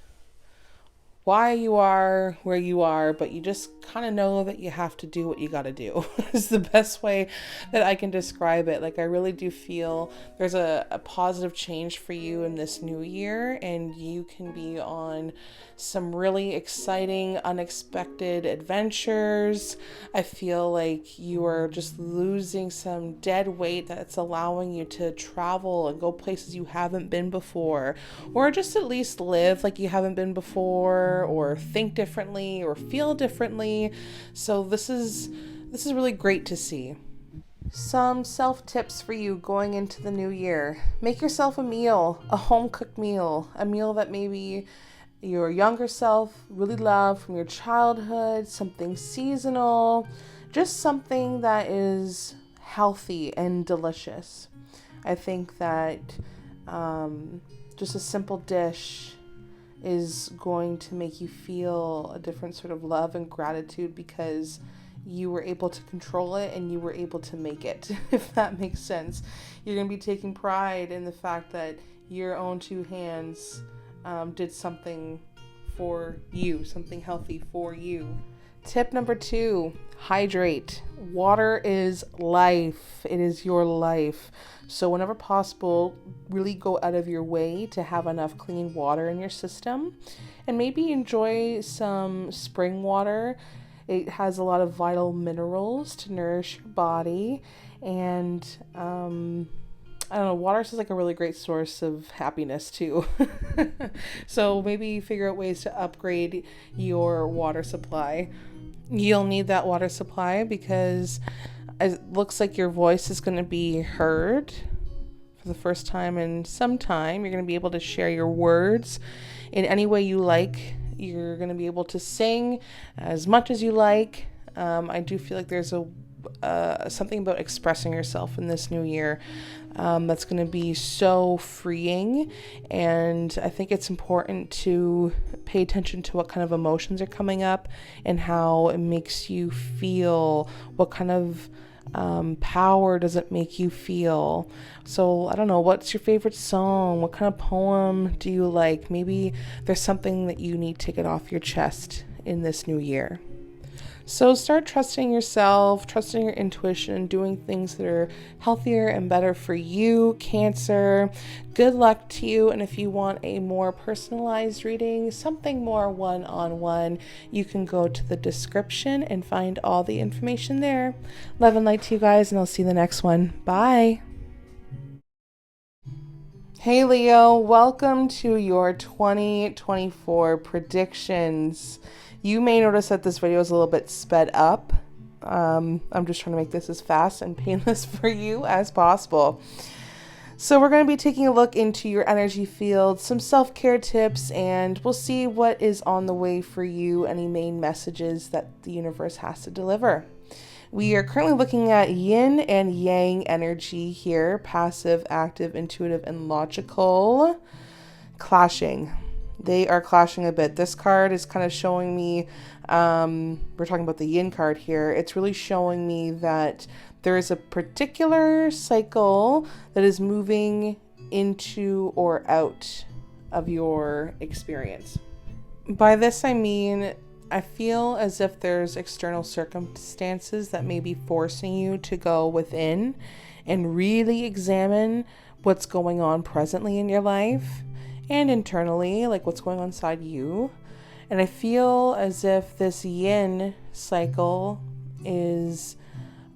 why you are where you are, but you just kind of know that you have to do what you got to do is the best way that I can describe it. Like, I really do feel there's a positive change for you in this new year, and you can be on some really exciting, unexpected adventures. I feel like you are just losing some dead weight that's allowing you to travel and go places you haven't been before, or just at least live like you haven't been before, or think differently or feel differently. So this is really great to see. Some self tips for you going into the new year. Make yourself a meal, a home cooked meal, a meal that maybe your younger self really loved from your childhood, something seasonal, just something that is healthy and delicious. I think that just a simple dish is going to make you feel a different sort of love and gratitude because you were able to control it and you were able to make it, if that makes sense. You're going to be taking pride in the fact that your own two hands did something for you, something healthy for you. Tip number 2, hydrate. Water is life. It is your life. So whenever possible, really go out of your way to have enough clean water in your system, and maybe enjoy some spring water. It has a lot of vital minerals to nourish your body, and I don't know, water is like a really great source of happiness too. So maybe figure out ways to upgrade your water supply. You'll need that water supply because it looks like your voice is going to be heard for the first time in some time. You're going to be able to share your words in any way you like. You're going to be able to sing as much as you like. I do feel like there's something about expressing yourself in this new year that's going to be so freeing, and I think it's important to pay attention to what kind of emotions are coming up and how it makes you feel. What kind of power does it make you feel? So I don't know, what's your favorite song? What kind of poem do you like? Maybe there's something that you need to get off your chest in this new year. So start trusting yourself, trusting your intuition, doing things that are healthier and better for you, Cancer. Good luck to you. And if you want a more personalized reading, something more one-on-one, you can go to the description and find all the information there. Love and light to you guys, and I'll see you in the next one. Bye. Hey Leo, welcome to your 2024 predictions. You may notice that this video is a little bit sped up. I'm just trying to make this as fast and painless for you as possible. So we're going to be taking a look into your energy field, some self-care tips, and we'll see what is on the way for you, any main messages that the universe has to deliver. We are currently looking at yin and yang energy here, passive, active, intuitive, and logical, clashing. They are clashing a bit. This card is kind of showing me, we're talking about the yin card here. It's really showing me that there is a particular cycle that is moving into or out of your experience. By this, I mean, I feel as if there's external circumstances that may be forcing you to go within and really examine what's going on presently in your life and internally, like what's going on inside you. And I feel as if this yin cycle is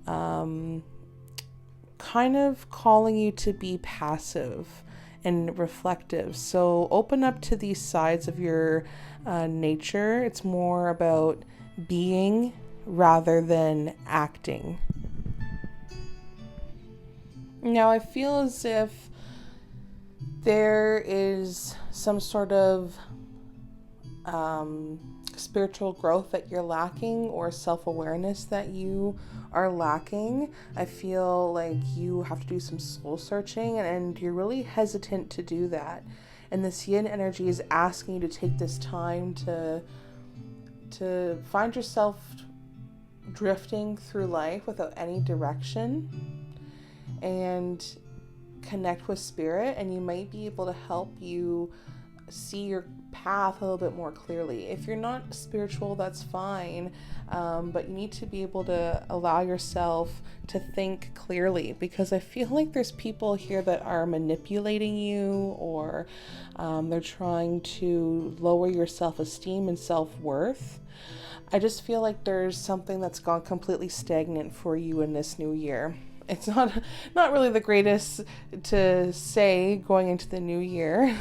kind of calling you to be passive and reflective. So open up to these sides of your nature. It's more about being rather than acting. Now I feel as if there is some sort of spiritual growth that you're lacking, or self-awareness that you are lacking. I feel like you have to do some soul searching, and you're really hesitant to do that. And this yin energy is asking you to take this time to to find yourself drifting through life without any direction, and connect with spirit, and you might be able to help you see your path a little bit more clearly. If you're not spiritual, that's fine, but you need to be able to allow yourself to think clearly, because I feel like there's people here that are manipulating you, or they're trying to lower your self-esteem and self-worth. I just feel like there's something that's gone completely stagnant for you in this new year. It's not really the greatest to say going into the new year,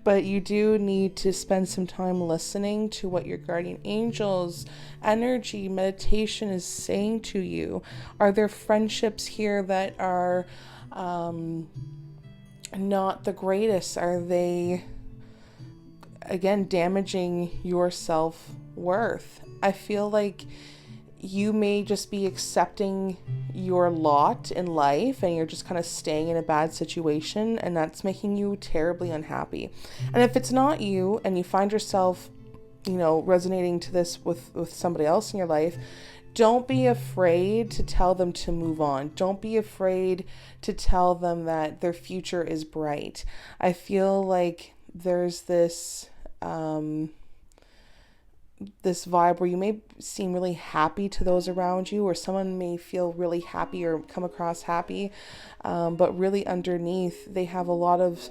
but you do need to spend some time listening to what your guardian angels, energy, meditation is saying to you. Are there friendships here that are not the greatest? Are they, again, damaging your self-worth? I feel like you may just be accepting your lot in life, and you're just kind of staying in a bad situation, and that's making you terribly unhappy. And if it's not you, and you find yourself, resonating to this with somebody else in your life, don't be afraid to tell them to move on. Don't be afraid to tell them that their future is bright. I feel like there's this vibe where you may seem really happy to those around you, or someone may feel really happy or come across happy, but really underneath they have a lot of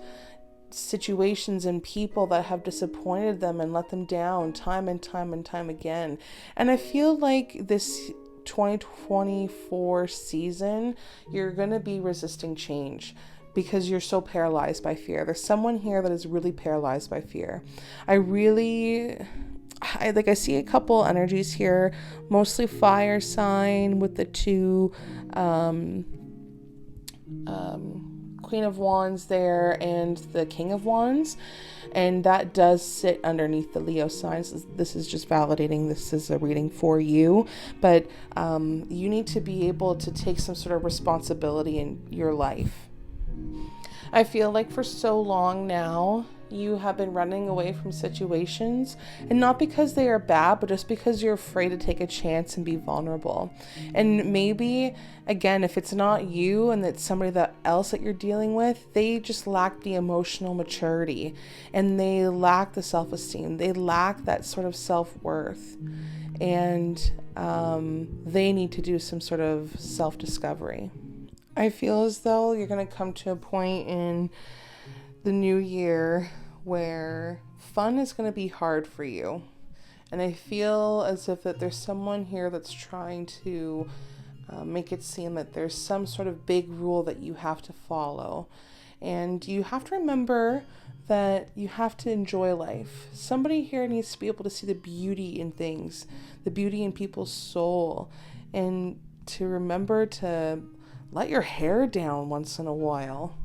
situations and people that have disappointed them and let them down time and time and time again. And I feel like this 2024 season, you're going to be resisting change, because you're so paralyzed by fear. There's someone here that is really paralyzed by fear. I see a couple energies here, mostly fire sign with the two Queen of Wands there and the King of Wands, and that does sit underneath the Leo signs. This is just validating this is a reading for you, but you need to be able to take some sort of responsibility in your life. I feel like for so long now, you have been running away from situations, and not because they are bad, but just because you're afraid to take a chance and be vulnerable. And maybe, again, if it's not you and it's somebody else that you're dealing with, they just lack the emotional maturity, and they lack the self-esteem. They lack that sort of self-worth, and they need to do some sort of self-discovery. I feel as though you're going to come to a point in the new year where fun is going to be hard for you. And I feel as if that there's someone here that's trying to make it seem that there's some sort of big rule that you have to follow. And you have to remember that you have to enjoy life. Somebody here needs to be able to see the beauty in things, the beauty in people's soul, and to remember to let your hair down once in a while.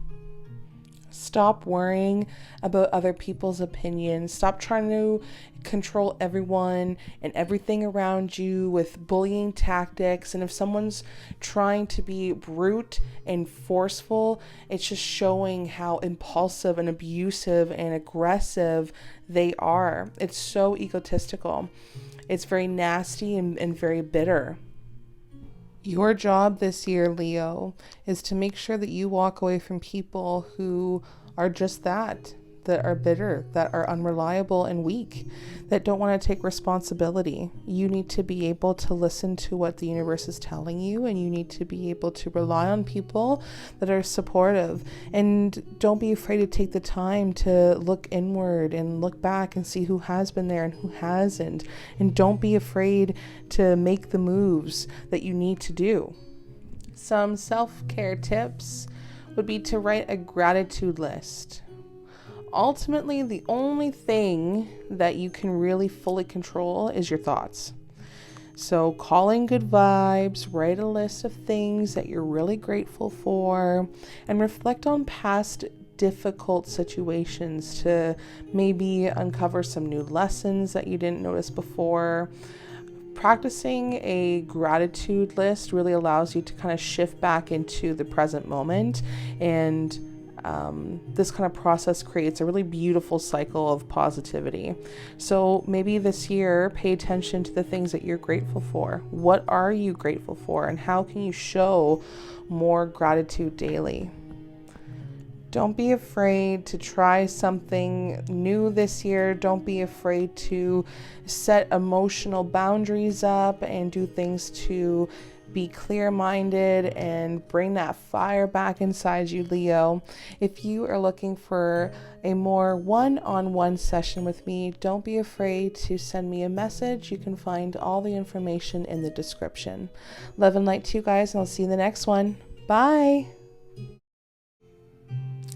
Stop worrying about other people's opinions. Stop trying to control everyone and everything around you with bullying tactics. And if someone's trying to be brute and forceful, it's just showing how impulsive and abusive and aggressive they are. It's so egotistical. It's very nasty and very bitter. Your job this year, Leo, is to make sure that you walk away from people who are just that are bitter, that are unreliable and weak, that don't want to take responsibility. You need to be able to listen to what the universe is telling you, and you need to be able to rely on people that are supportive. And don't be afraid to take the time to look inward and look back and see who has been there and who hasn't. And don't be afraid to make the moves that you need to do. Some self-care tips would be to write a gratitude list. Ultimately, the only thing that you can really fully control is your thoughts. So call in good vibes, write a list of things that you're really grateful for, and reflect on past difficult situations to maybe uncover some new lessons that you didn't notice before. Practicing a gratitude list really allows you to kind of shift back into the present moment and this kind of process creates a really beautiful cycle of positivity. So maybe this year, pay attention to the things that you're grateful for. What are you grateful for? And how can you show more gratitude daily? Don't be afraid to try something new this year. Don't be afraid to set emotional boundaries up and do things to be clear-minded and bring that fire back inside you, Leo. If you are looking for a more one-on-one session with me, don't be afraid to send me a message. You can find all the information in the description. Love and light to you guys, and I'll see you in the next one. Bye.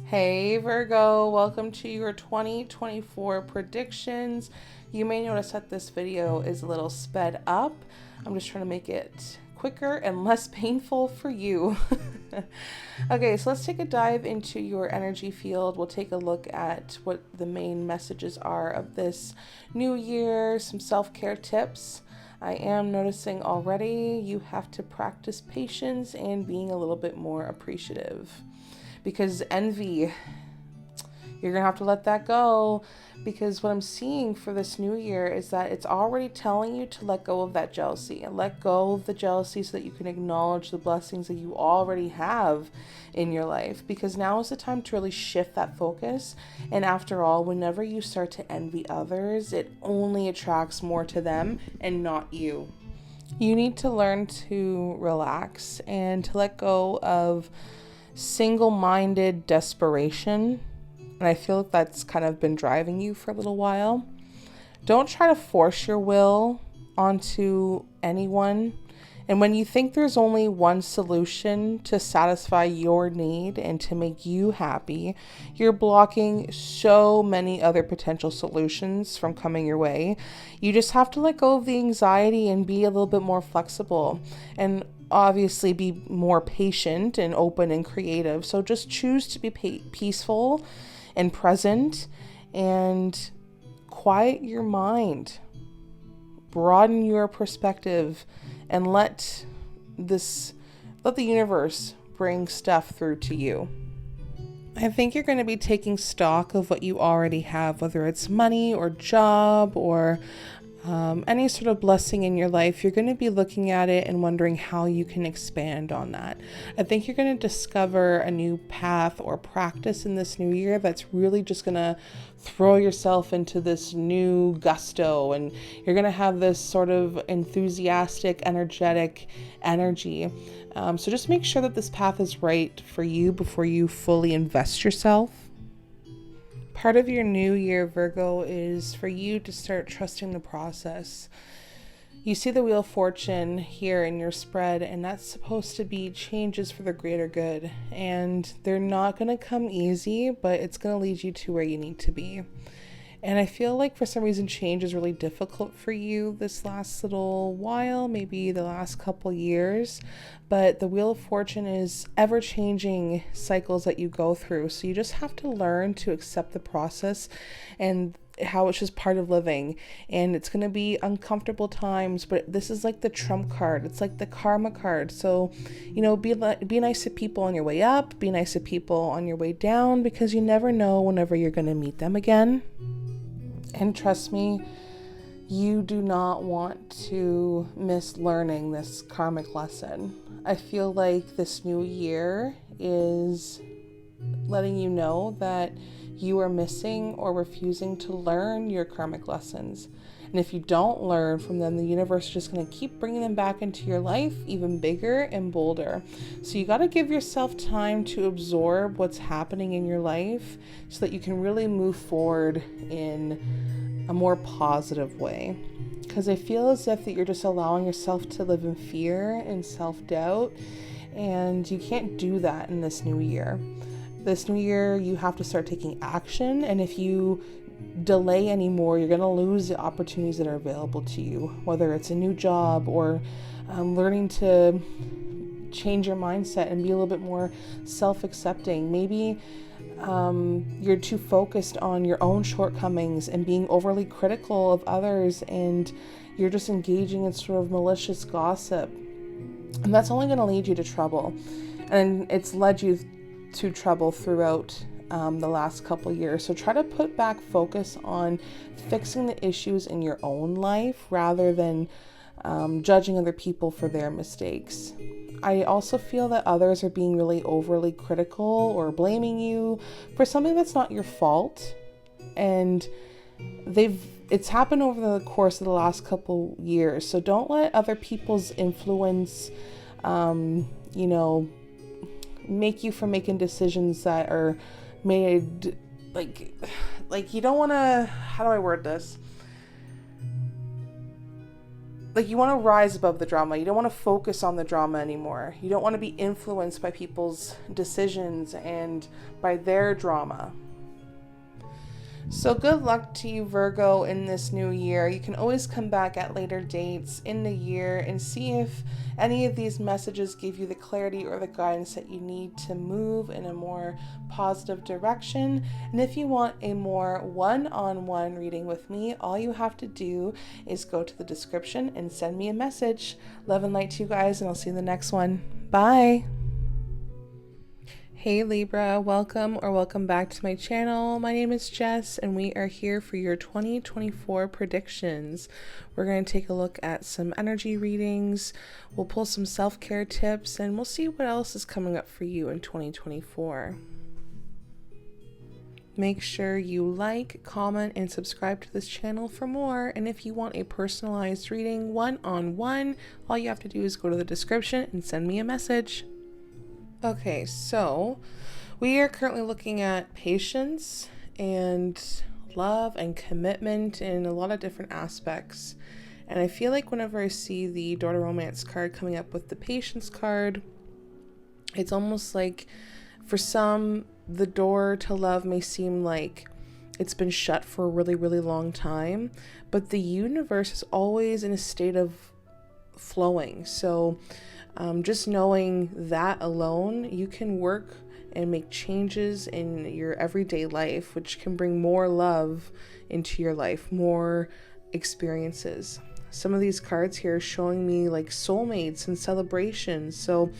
Hey Virgo, welcome to your 2024 predictions. You may notice that this video is a little sped up. I'm just trying to make it quicker and less painful for you. Okay, so let's take a dive into your energy field. We'll take a look at what the main messages are of this new year, some self-care tips. I am noticing already you have to practice patience and being a little bit more appreciative. Because envy, you're going to have to let that go, because what I'm seeing for this new year is that it's already telling you to let go of that jealousy and let go of the jealousy so that you can acknowledge the blessings that you already have in your life, because now is the time to really shift that focus. And after all, whenever you start to envy others, it only attracts more to them and not you. You need to learn to relax and to let go of single-minded desperation, and I feel like that's kind of been driving you for a little while. Don't try to force your will onto anyone, and when you think there's only one solution to satisfy your need and to make you happy, you're blocking so many other potential solutions from coming your way. You just have to let go of the anxiety and be a little bit more flexible, and obviously be more patient and open and creative. So just choose to be peaceful and present and quiet your mind, broaden your perspective, and let the universe bring stuff through to you. I think you're going to be taking stock of what you already have, whether it's money or job or any sort of blessing in your life. You're going to be looking at it and wondering how you can expand on that. I think you're going to discover a new path or practice in this new year that's really just going to throw yourself into this new gusto, and you're going to have this sort of enthusiastic, energetic energy. So just make sure that this path is right for you before you fully invest yourself. Part of your new year, Virgo, is for you to start trusting the process. You see the Wheel of Fortune here in your spread, and that's supposed to be changes for the greater good. And they're not going to come easy, but it's going to lead you to where you need to be. And I feel like for some reason change is really difficult for you this last little while, maybe the last couple years. But the Wheel of Fortune is ever-changing cycles that you go through. So you just have to learn to accept the process and how it's just part of living. And it's going to be uncomfortable times, but this is like the trump card. It's like the karma card. So, be nice to people on your way up, be nice to people on your way down, because you never know whenever you're going to meet them again. And trust me, you do not want to miss learning this karmic lesson. I feel like this new year is letting you know that you are missing or refusing to learn your karmic lessons. And if you don't learn from them, the universe is just going to keep bringing them back into your life, even bigger and bolder. So you got to give yourself time to absorb what's happening in your life so that you can really move forward in a more positive way. Because I feel as if that you're just allowing yourself to live in fear and self-doubt, and you can't do that in this new year. This new year, you have to start taking action, and if you delay anymore, you're going to lose the opportunities that are available to you, whether it's a new job or learning to change your mindset and be a little bit more self-accepting. Maybe you're too focused on your own shortcomings and being overly critical of others, and you're just engaging in sort of malicious gossip, and that's only going to lead you to trouble. And it's led you to trouble throughout the last couple years. So try to put back focus on fixing the issues in your own life rather than judging other people for their mistakes. I also feel that others are being really overly critical or blaming you for something that's not your fault. And it's happened over the course of the last couple years. So don't let other people's influence, make you from making decisions that are made like you don't want to, how do I word this? Like, you want to rise above the drama. You don't want to focus on the drama anymore. You don't want to be influenced by people's decisions and by their drama. So good luck to you, Virgo, in this new year. You can always come back at later dates in the year and see if any of these messages give you the clarity or the guidance that you need to move in a more positive direction. And if you want a more one-on-one reading with me, all you have to do is go to the description and send me a message. Love and light to you guys, and I'll see you in the next one. Bye! Hey Libra, welcome back to my channel. My name is Jess and we are here for your 2024 predictions. We're going to take a look at some energy readings, we'll pull some self-care tips, and we'll see what else is coming up for you in 2024. Make sure you like, comment, and subscribe to this channel for more. And if you want a personalized reading one-on-one, all you have to do is go to the description and send me a message. Okay, so we are currently looking at patience and love and commitment in a lot of different aspects. And I feel like whenever I see the Door to Romance card coming up with the patience card, it's almost like for some, the door to love may seem like it's been shut for a really, really long time, but the universe is always in a state of flowing. So just knowing that alone, you can work and make changes in your everyday life, which can bring more love into your life, more experiences. Some of these cards here are showing me like soulmates and celebrations. So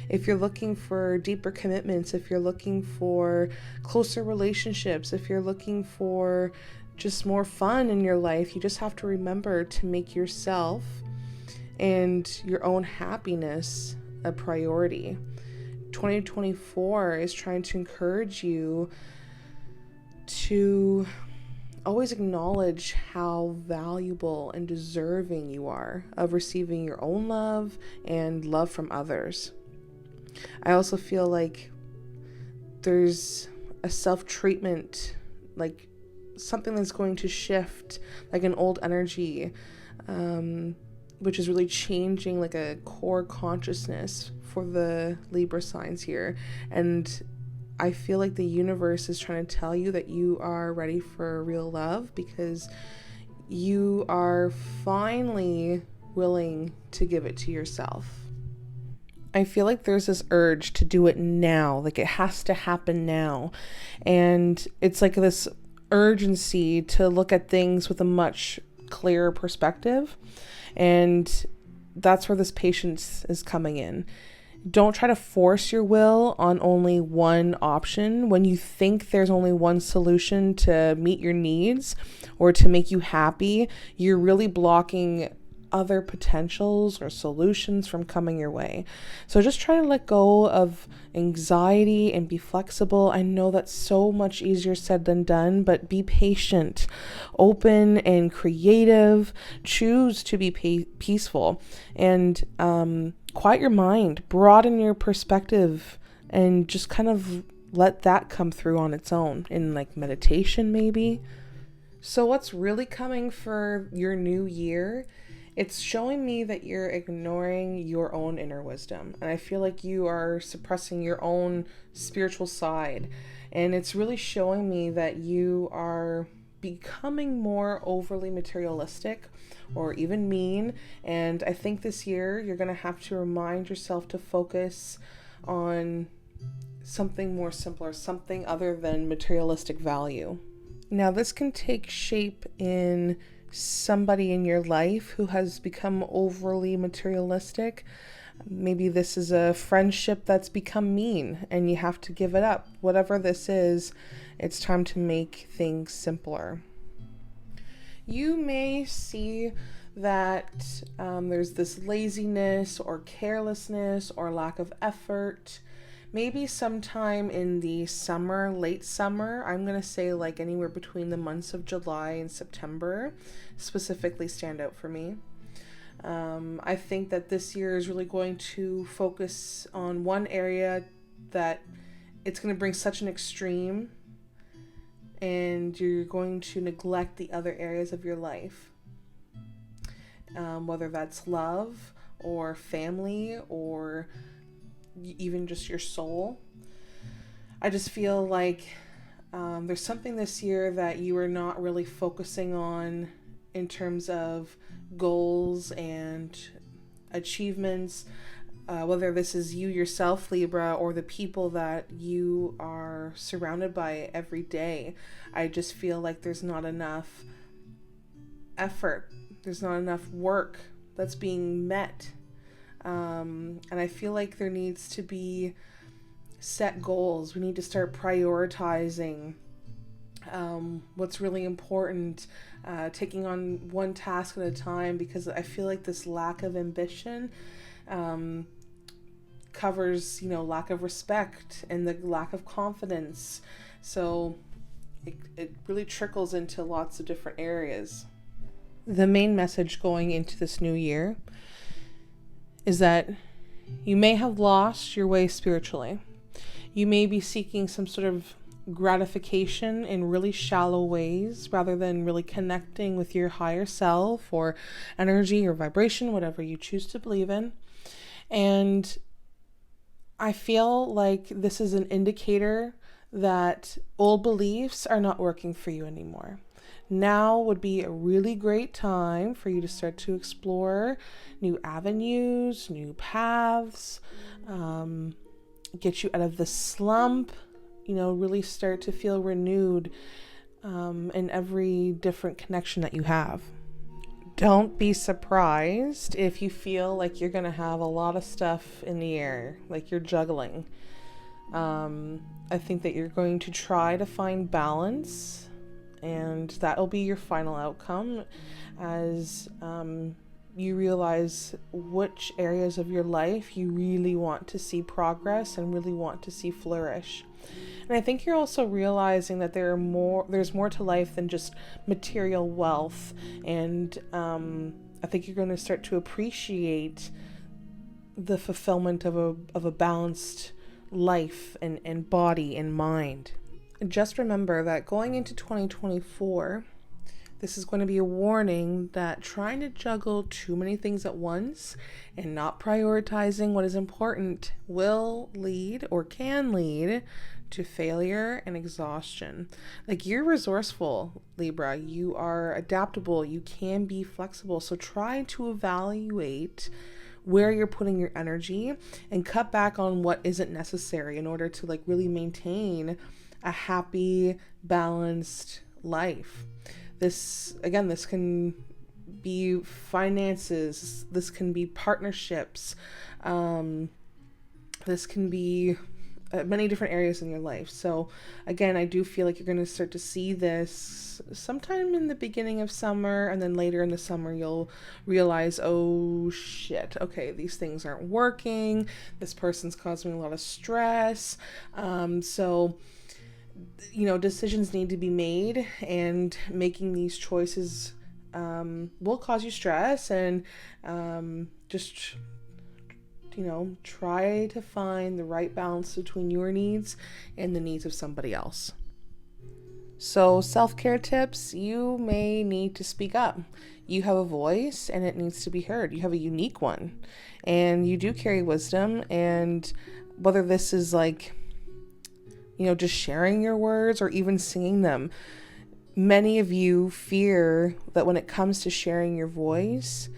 if you're looking for deeper commitments, if you're looking for closer relationships, if you're looking for just more fun in your life, you just have to remember to make yourself and your own happiness a priority. 2024 is trying to encourage you to always acknowledge how valuable and deserving you are of receiving your own love and love from others. I also feel like there's a self-treatment, like something that's going to shift, like an old energy, which is really changing like a core consciousness for the Libra signs here. And I feel like the universe is trying to tell you that you are ready for real love because you are finally willing to give it to yourself. I feel like there's this urge to do it now, like it has to happen now. And it's like this urgency to look at things with a much clearer perspective. And that's where this patience is coming in. Don't try to force your will on only one option. When you think there's only one solution to meet your needs or to make you happy, you're really blocking other potentials or solutions from coming your way. So just try to let go of anxiety and be flexible. I know that's so much easier said than done, but be patient, open and creative. Choose to be peaceful and quiet your mind, broaden your perspective, and just kind of let that come through on its own in like meditation maybe. So what's really coming for your new year? It's showing me that you're ignoring your own inner wisdom. And I feel like you are suppressing your own spiritual side. And it's really showing me that you are becoming more overly materialistic or even mean. And I think this year you're going to have to remind yourself to focus on something more simpler, something other than materialistic value. Now, this can take shape in somebody in your life who has become overly materialistic. Maybe this is a friendship that's become mean and you have to give it up. Whatever this is, it's time to make things simpler. You may see that there's this laziness or carelessness or lack of effort. Maybe sometime in the summer, late summer, I'm going to say like anywhere between the months of July and September, specifically stand out for me. I think that this year is really going to focus on one area that it's going to bring such an extreme, and you're going to neglect the other areas of your life. Whether that's love or family or even just your soul. I just feel like there's something this year that you are not really focusing on in terms of goals and achievements, whether this is you yourself, Libra, or the people that you are surrounded by every day. I just feel like there's not enough effort, there's not enough work that's being met, and I feel like there needs to be set goals. We need to start prioritizing what's really important, taking on one task at a time, because I feel like this lack of ambition covers, lack of respect and the lack of confidence. So it really trickles into lots of different areas. The main message going into this new year is that you may have lost your way spiritually. You may be seeking some sort of gratification in really shallow ways rather than really connecting with your higher self or energy or vibration, whatever you choose to believe in. And I feel like this is an indicator that old beliefs are not working for you anymore. Now would be a really great time for you to start to explore new avenues, new paths, get you out of the slump, really start to feel renewed in every different connection that you have. Don't be surprised if you feel like you're going to have a lot of stuff in the air, like you're juggling. I think that you're going to try to find balance, and that'll be your final outcome as you realize which areas of your life you really want to see progress and really want to see flourish. And I think you're also realizing that there's more to life than just material wealth. And I think you're going to start to appreciate the fulfillment of a balanced life and body and mind. Just remember that going into 2024, this is going to be a warning that trying to juggle too many things at once and not prioritizing what is important will lead or can lead to failure and exhaustion. Like, you're resourceful, Libra. You are adaptable. You can be flexible. So try to evaluate where you're putting your energy and cut back on what isn't necessary in order to really maintain a happy, balanced life. This can be finances, this can be partnerships, this can be many different areas in your life. So again, I do feel like you're going to start to see this sometime in the beginning of summer, and then later in the summer you'll realize, oh shit, okay, these things aren't working, this person's causing me a lot of stress. So decisions need to be made, and making these choices will cause you stress, and just try to find the right balance between your needs and the needs of somebody else. So, self-care tips: you may need to speak up. You have a voice and it needs to be heard. You have a unique one and you do carry wisdom, and whether this is just sharing your words or even singing them. Many of you fear that when it comes to sharing your voice,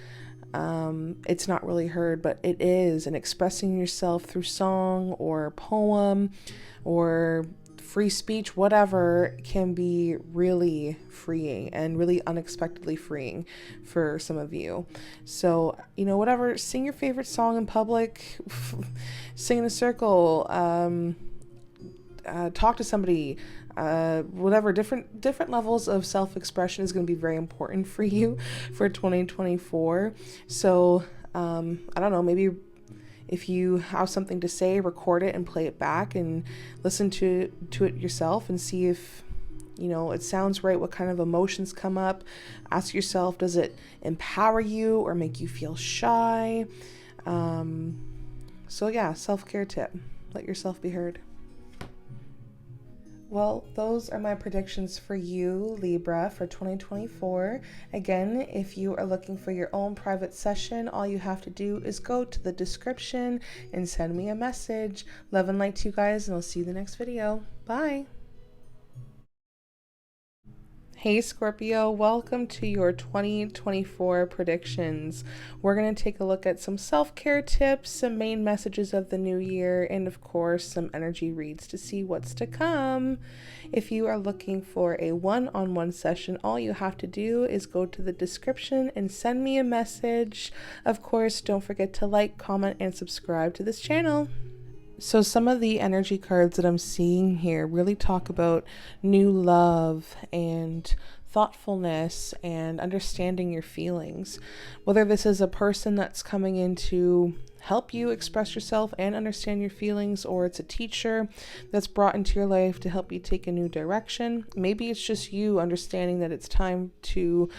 it's not really heard, but it is. And expressing yourself through song or poem or free speech, whatever, can be really freeing and really unexpectedly freeing for some of you. So, whatever, sing your favorite song in public, sing in a circle, talk to somebody, whatever, different levels of self-expression is going to be very important for you for 2024. So, I don't know, maybe if you have something to say, record it and play it back and listen to it yourself and see if, it sounds right, what kind of emotions come up. Ask yourself, does it empower you or make you feel shy? So yeah, self-care tip. Let yourself be heard. Well, those are my predictions for you, Libra, for 2024. Again, if you are looking for your own private session, all you have to do is go to the description and send me a message. Love and light to you guys, and I'll see you in the next video. Bye. Hey Scorpio, welcome to your 2024 predictions. We're going to take a look at some self-care tips, some main messages of the new year, and of course some energy reads to see what's to come. If you are looking for a one-on-one session, all you have to do is go to the description and send me a message. Of course, don't forget to like, comment, and subscribe to this channel. So some of the energy cards that I'm seeing here really talk about new love and thoughtfulness and understanding your feelings. Whether this is a person that's coming in to help you express yourself and understand your feelings, or it's a teacher that's brought into your life to help you take a new direction. Maybe it's just you understanding that it's time to,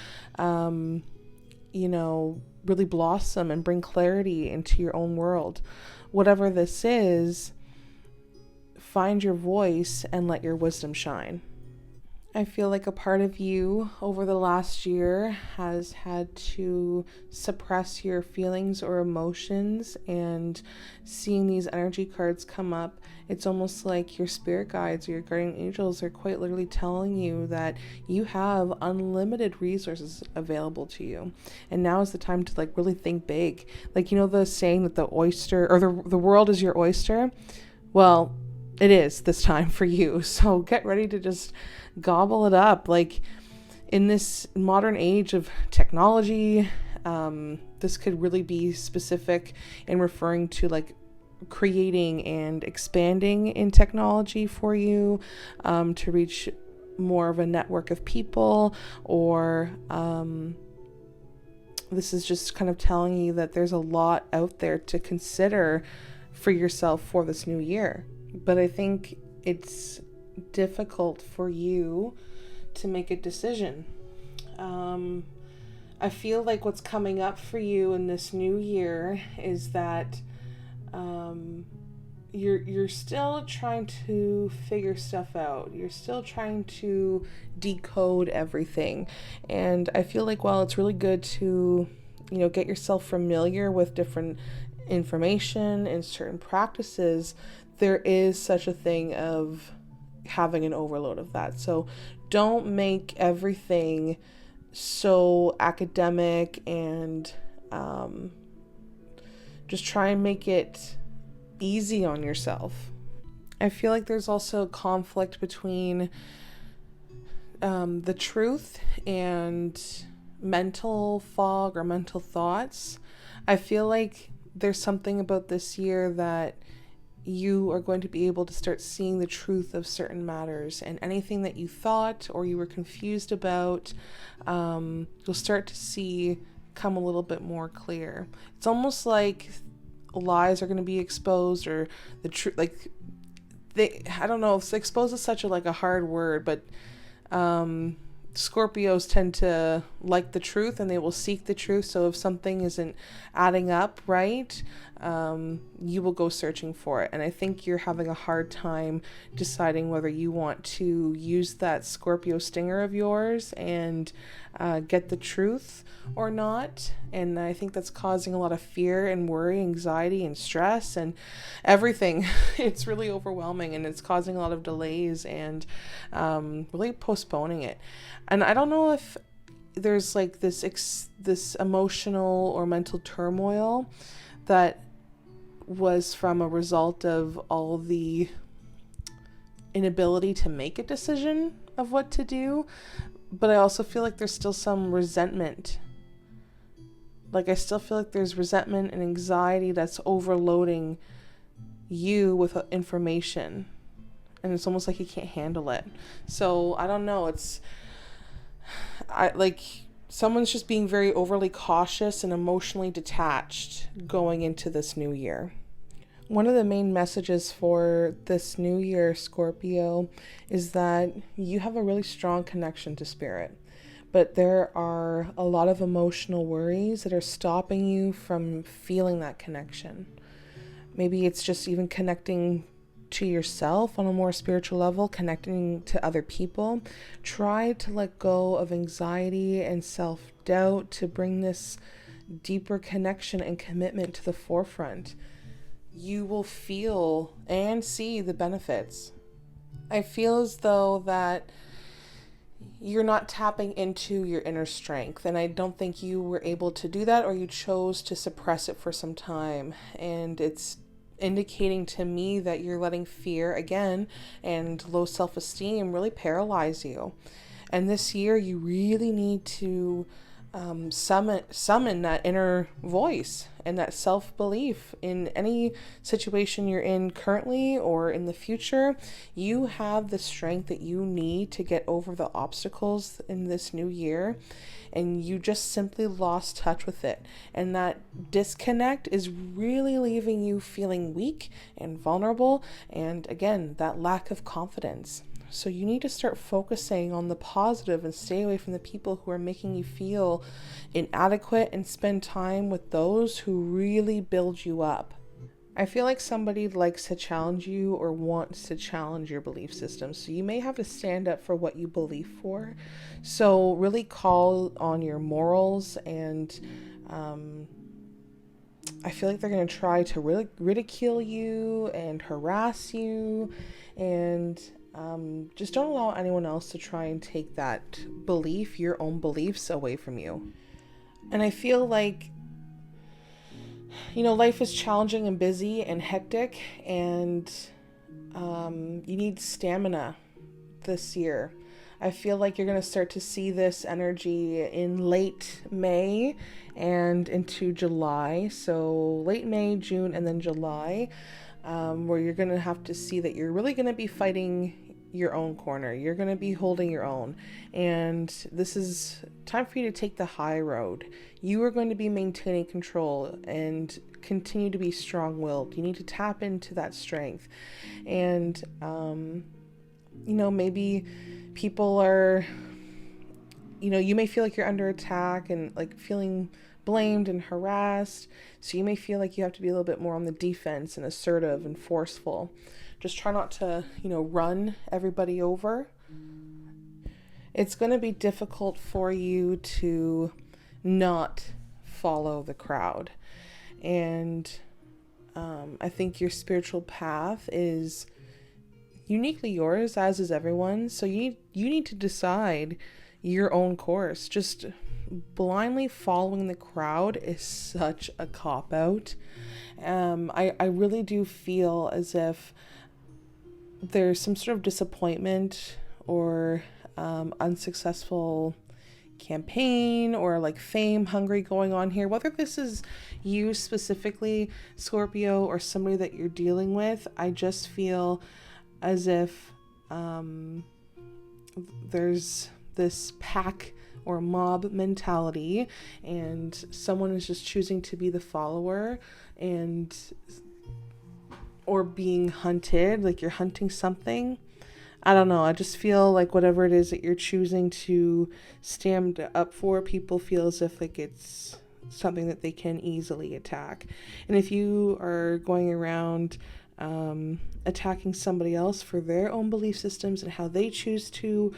really blossom and bring clarity into your own world. Whatever this is, find your voice and let your wisdom shine. I feel like a part of you over the last year has had to suppress your feelings or emotions, and seeing these energy cards come up, it's almost like your spirit guides or your guardian angels are quite literally telling you that you have unlimited resources available to you. And now is the time to really think big. The saying that the oyster or the world is your oyster? Well, it is this time for you. So get ready to just gobble it up. In this modern age of technology, this could really be specific in referring to creating and expanding in technology for you, to reach more of a network of people, or this is just kind of telling you that there's a lot out there to consider for yourself for this new year. But I think it's difficult for you to make a decision. I feel like what's coming up for you in this new year is that you're still trying to figure stuff out. You're still trying to decode everything. And I feel like while it's really good to, get yourself familiar with different information and certain practices, there is such a thing of having an overload of that. So don't make everything so academic, and just try and make it easy on yourself. I feel like there's also conflict between the truth and mental fog or mental thoughts. I feel like there's something about this year that you are going to be able to start seeing the truth of certain matters, and anything that you thought or you were confused about, you'll start to see come a little bit more clear. It's almost like lies are going to be exposed, or the truth, I don't know if exposed is such a hard word, but Scorpios tend to like the truth and they will seek the truth. So if something isn't adding up right, you will go searching for it. And I think you're having a hard time deciding whether you want to use that Scorpio stinger of yours and get the truth or not. And I think that's causing a lot of fear and worry, anxiety and stress and everything. It's really overwhelming, and it's causing a lot of delays and really postponing it. And I don't know if there's this emotional or mental turmoil that was from a result of all the inability to make a decision of what to do, but I also feel like there's still some resentment. Like I still feel like there's resentment and anxiety that's overloading you with information, and it's almost like you can't handle it. So I don't know, someone's just being very overly cautious and emotionally detached going into this new year. One of the main messages for this new year, Scorpio, is that you have a really strong connection to spirit, but there are a lot of emotional worries that are stopping you from feeling that connection. Maybe it's just even connecting to yourself on a more spiritual level, connecting to other people. Try to let go of anxiety and self-doubt to bring this deeper connection and commitment to the forefront. You will feel and see the benefits. I feel as though that you're not tapping into your inner strength, and I don't think you were able to do that, or you chose to suppress it for some time, and it's indicating to me that you're letting fear again and low self-esteem really paralyze you. And this year you really need to summon that inner voice and that self-belief in any situation you're in currently or in the future. You have the strength that you need to get over the obstacles in this new year, and you just simply lost touch with it. And that disconnect is really leaving you feeling weak and vulnerable, and again, that lack of confidence. So you need to start focusing on the positive and stay away from the people who are making you feel inadequate, and spend time with those who really build you up. I feel like somebody likes to challenge you or wants to challenge your belief system. So you may have to stand up for what you believe for. So really call on your morals, and I feel like they're going to try to really ridicule you and harass you, and just don't allow anyone else to try and take that belief, your own beliefs, away from you. And I feel like, life is challenging and busy and hectic, and you need stamina this year. I feel like you're going to start to see this energy in late May and into July. So late May, June, and then July, where you're going to have to see that you're really going to be fighting your own corner. You're going to be holding your own. And this is time for you to take the high road. You are going to be maintaining control and continue to be strong-willed. You need to tap into that strength. And, maybe people are, you may feel like you're under attack and like feeling blamed and harassed. So you may feel like you have to be a little bit more on the defense and assertive and forceful. Just try not to, run everybody over. It's going to be difficult for you to not follow the crowd. And I think your spiritual path is uniquely yours, as is everyone's. So you need to decide your own course. Just blindly following the crowd is such a cop-out. I really do feel as if there's some sort of disappointment or unsuccessful campaign or like fame hungry going on here. Whether this is you specifically, Scorpio, or somebody that you're dealing with, I just feel as if there's this pack or mob mentality, and someone is just choosing to be the follower or being hunted, like you're hunting something. I don't know. I just feel like whatever it is that you're choosing to stand up for, people feel as if like it's something that they can easily attack. And if you are going around attacking somebody else for their own belief systems and how they choose to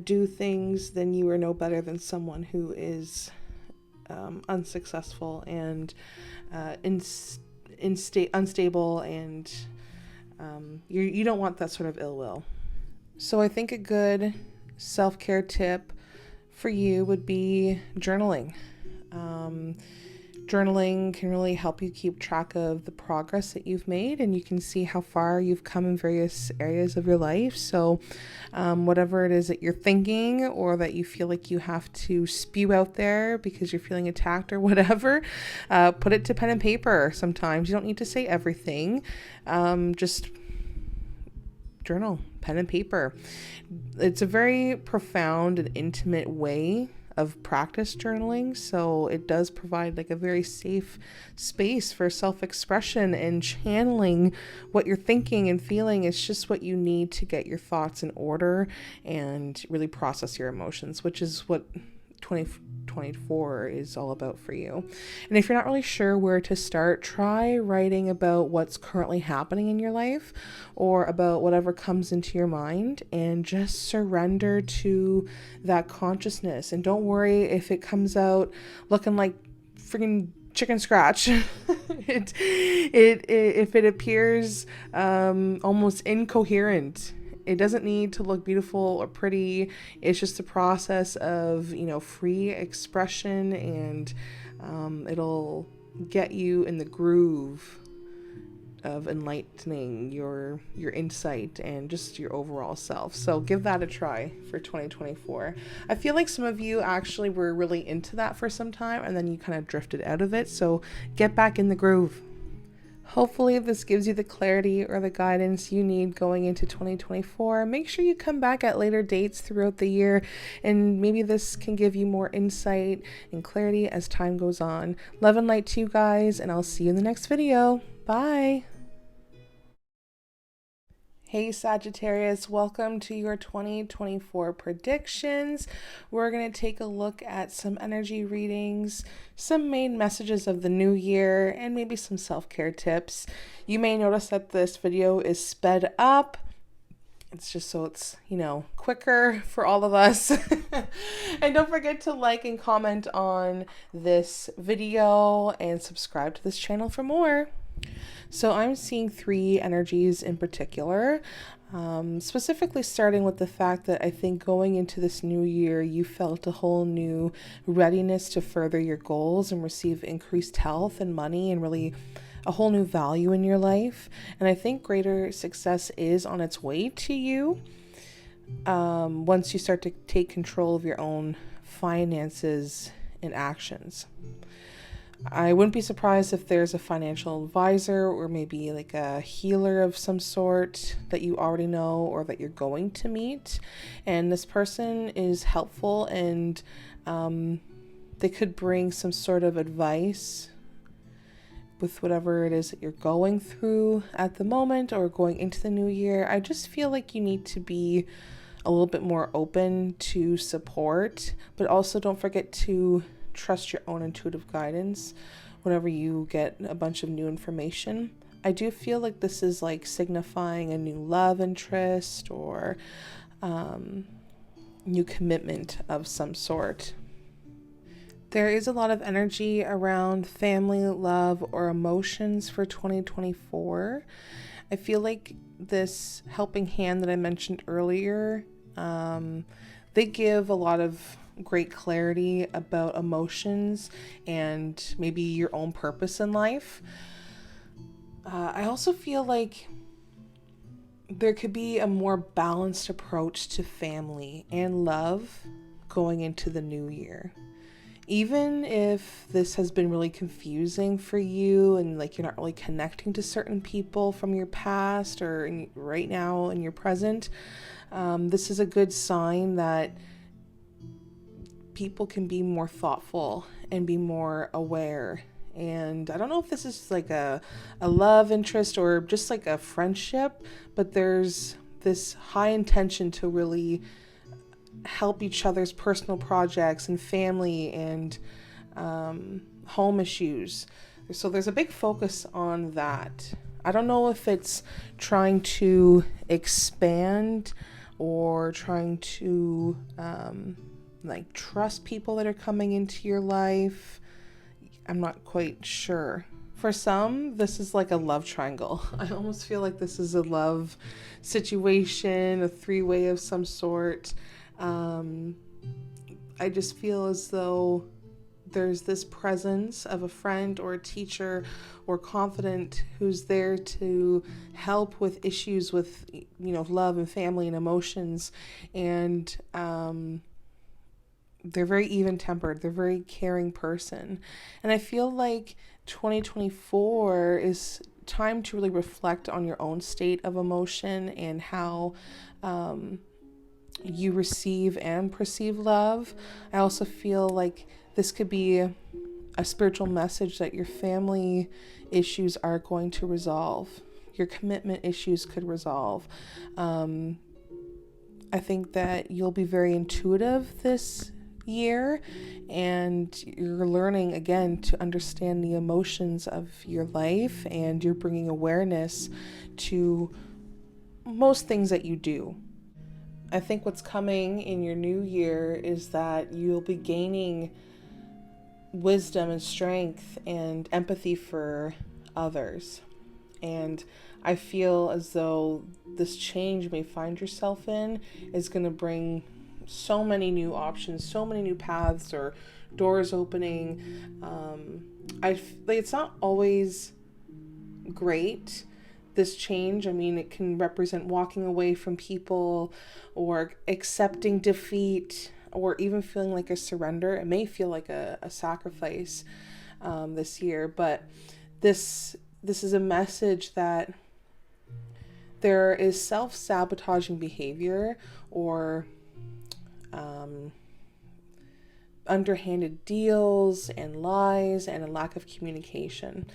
do things, then you are no better than someone who is unsuccessful and unstable, and you don't want that sort of ill will. So I think a good self-care tip for you would be journaling. Journaling can really help you keep track of the progress that you've made, and you can see how far you've come in various areas of your life. So whatever it is that you're thinking, or that you feel like you have to spew out there because you're feeling attacked or whatever, put it to pen and paper. Sometimes you don't need to say everything. Just journal, pen and paper. It's a very profound and intimate way of practice journaling, so it does provide like a very safe space for self-expression and channeling what you're thinking and feeling. It's just what you need to get your thoughts in order and really process your emotions, which is what 2024 is all about for you. And if you're not really sure where to start, try writing about what's currently happening in your life, or about whatever comes into your mind, and just surrender to that consciousness. And don't worry if it comes out looking like freaking chicken scratch. If it appears almost incoherent, it doesn't need to look beautiful or pretty. It's just a process of, free expression, and it'll get you in the groove of enlightening your insight and just your overall self. So give that a try for 2024. I feel like some of you actually were really into that for some time, and then you kind of drifted out of it. So get back in the groove. Hopefully this gives you the clarity or the guidance you need going into 2024. Make sure you come back at later dates throughout the year, and maybe this can give you more insight and clarity as time goes on. Love and light to you guys, and I'll see you in the next video. Bye. Hey Sagittarius, welcome to your 2024 predictions. We're going to take a look at some energy readings, some main messages of the new year, and maybe some self-care tips. You may notice that this video is sped up. It's just so it's, quicker for all of us. And don't forget to like and comment on this video and subscribe to this channel for more. So I'm seeing 3 energies in particular, specifically starting with the fact that I think going into this new year, you felt a whole new readiness to further your goals and receive increased health and money, and really a whole new value in your life. And I think greater success is on its way to you once you start to take control of your own finances and actions. I wouldn't be surprised if there's a financial advisor, or maybe like a healer of some sort that you already know or that you're going to meet. And this person is helpful, and they could bring some sort of advice with whatever it is that you're going through at the moment or going into the new year. I just feel like you need to be a little bit more open to support, but also don't forget to trust your own intuitive guidance whenever you get a bunch of new information. I do feel like this is like signifying a new love interest or new commitment of some sort. There is a lot of energy around family, love, or emotions for 2024. I feel like this helping hand that I mentioned earlier, they give a lot of great clarity about emotions and maybe your own purpose in life. I also feel like there could be a more balanced approach to family and love going into the new year. Even if this has been really confusing for you and like you're not really connecting to certain people from your past or right now in your present, this is a good sign that people can be more thoughtful and be more aware. And I don't know if this is like a love interest or just like a friendship, but there's this high intention to really help each other's personal projects and family and home issues. So there's a big focus on that. I don't know if it's trying to expand or trying to like trust people that are coming into your life. I'm not quite sure. For some, this is like a love triangle. I almost feel like this is a love situation, a 3-way of some sort. I just feel as though there's this presence of a friend or a teacher or confidant who's there to help with issues with, love and family and emotions. And they're very even-tempered. They're a very caring person. And I feel like 2024 is time to really reflect on your own state of emotion and how you receive and perceive love. I also feel like this could be a spiritual message that your family issues are going to resolve. Your commitment issues could resolve. I think that you'll be very intuitive this year, and you're learning again to understand the emotions of your life, and you're bringing awareness to most things that you do. I think what's coming in your new year is that you'll be gaining wisdom and strength and empathy for others. And I feel as though this change you may find yourself in is going to bring so many new options, so many new paths or doors opening. It's not always great, this change. I mean, it can represent walking away from people or accepting defeat, or even feeling like a surrender. It may feel like a sacrifice this year, but this is a message that there is self-sabotaging behavior or underhanded deals and lies and a lack of communication.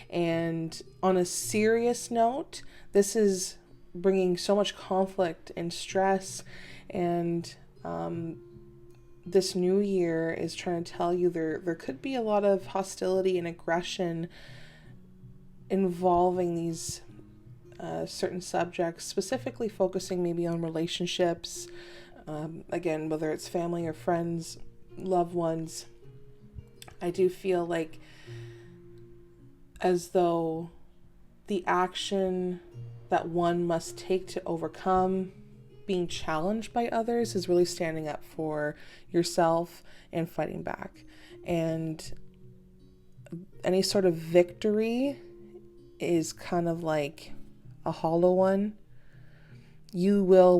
And on a serious note, this is bringing so much conflict and stress, and this new year is trying to tell you there could be a lot of hostility and aggression involving these certain subjects, specifically focusing maybe on relationships, again, whether it's family or friends, loved ones. I do feel like as though the action that one must take to overcome being challenged by others is really standing up for yourself and fighting back. And any sort of victory is kind of like a hollow one. You will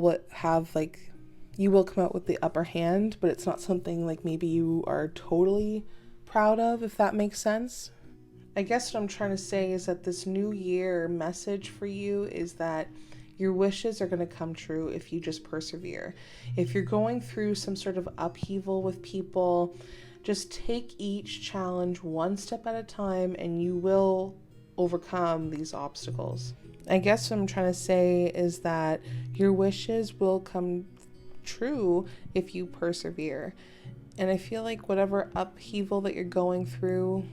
come out with the upper hand, but it's not something like maybe you are totally proud of, if that makes sense. I guess what I'm trying to say is that this new year message for you is that your wishes are going to come true if you just persevere. If you're going through some sort of upheaval with people, just take each challenge one step at a time and you will overcome these obstacles. I guess what I'm trying to say is that your wishes will come true if you persevere. And I feel like whatever upheaval that you're going through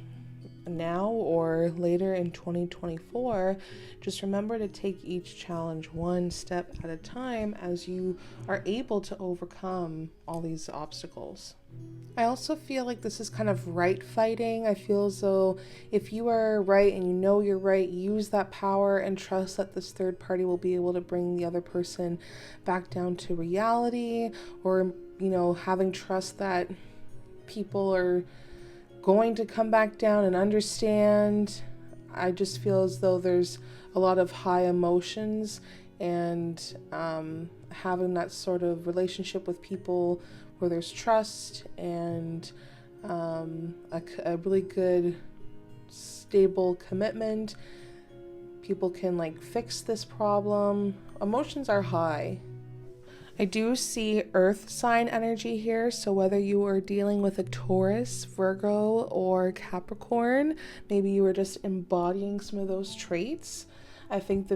now or later in 2024, just remember to take each challenge one step at a time as you are able to overcome all these obstacles. I also feel like this is kind of right fighting. I feel as though if you are right and you know you're right, use that power and trust that this third party will be able to bring the other person back down to reality, or having trust that people are going to come back down and understand. I just feel as though there's a lot of high emotions, and having that sort of relationship with people where there's trust and a really good stable commitment, people can fix this problem. Emotions are high. I do see earth sign energy here, so whether you are dealing with a Taurus, Virgo, or Capricorn, maybe you are just embodying some of those traits. I think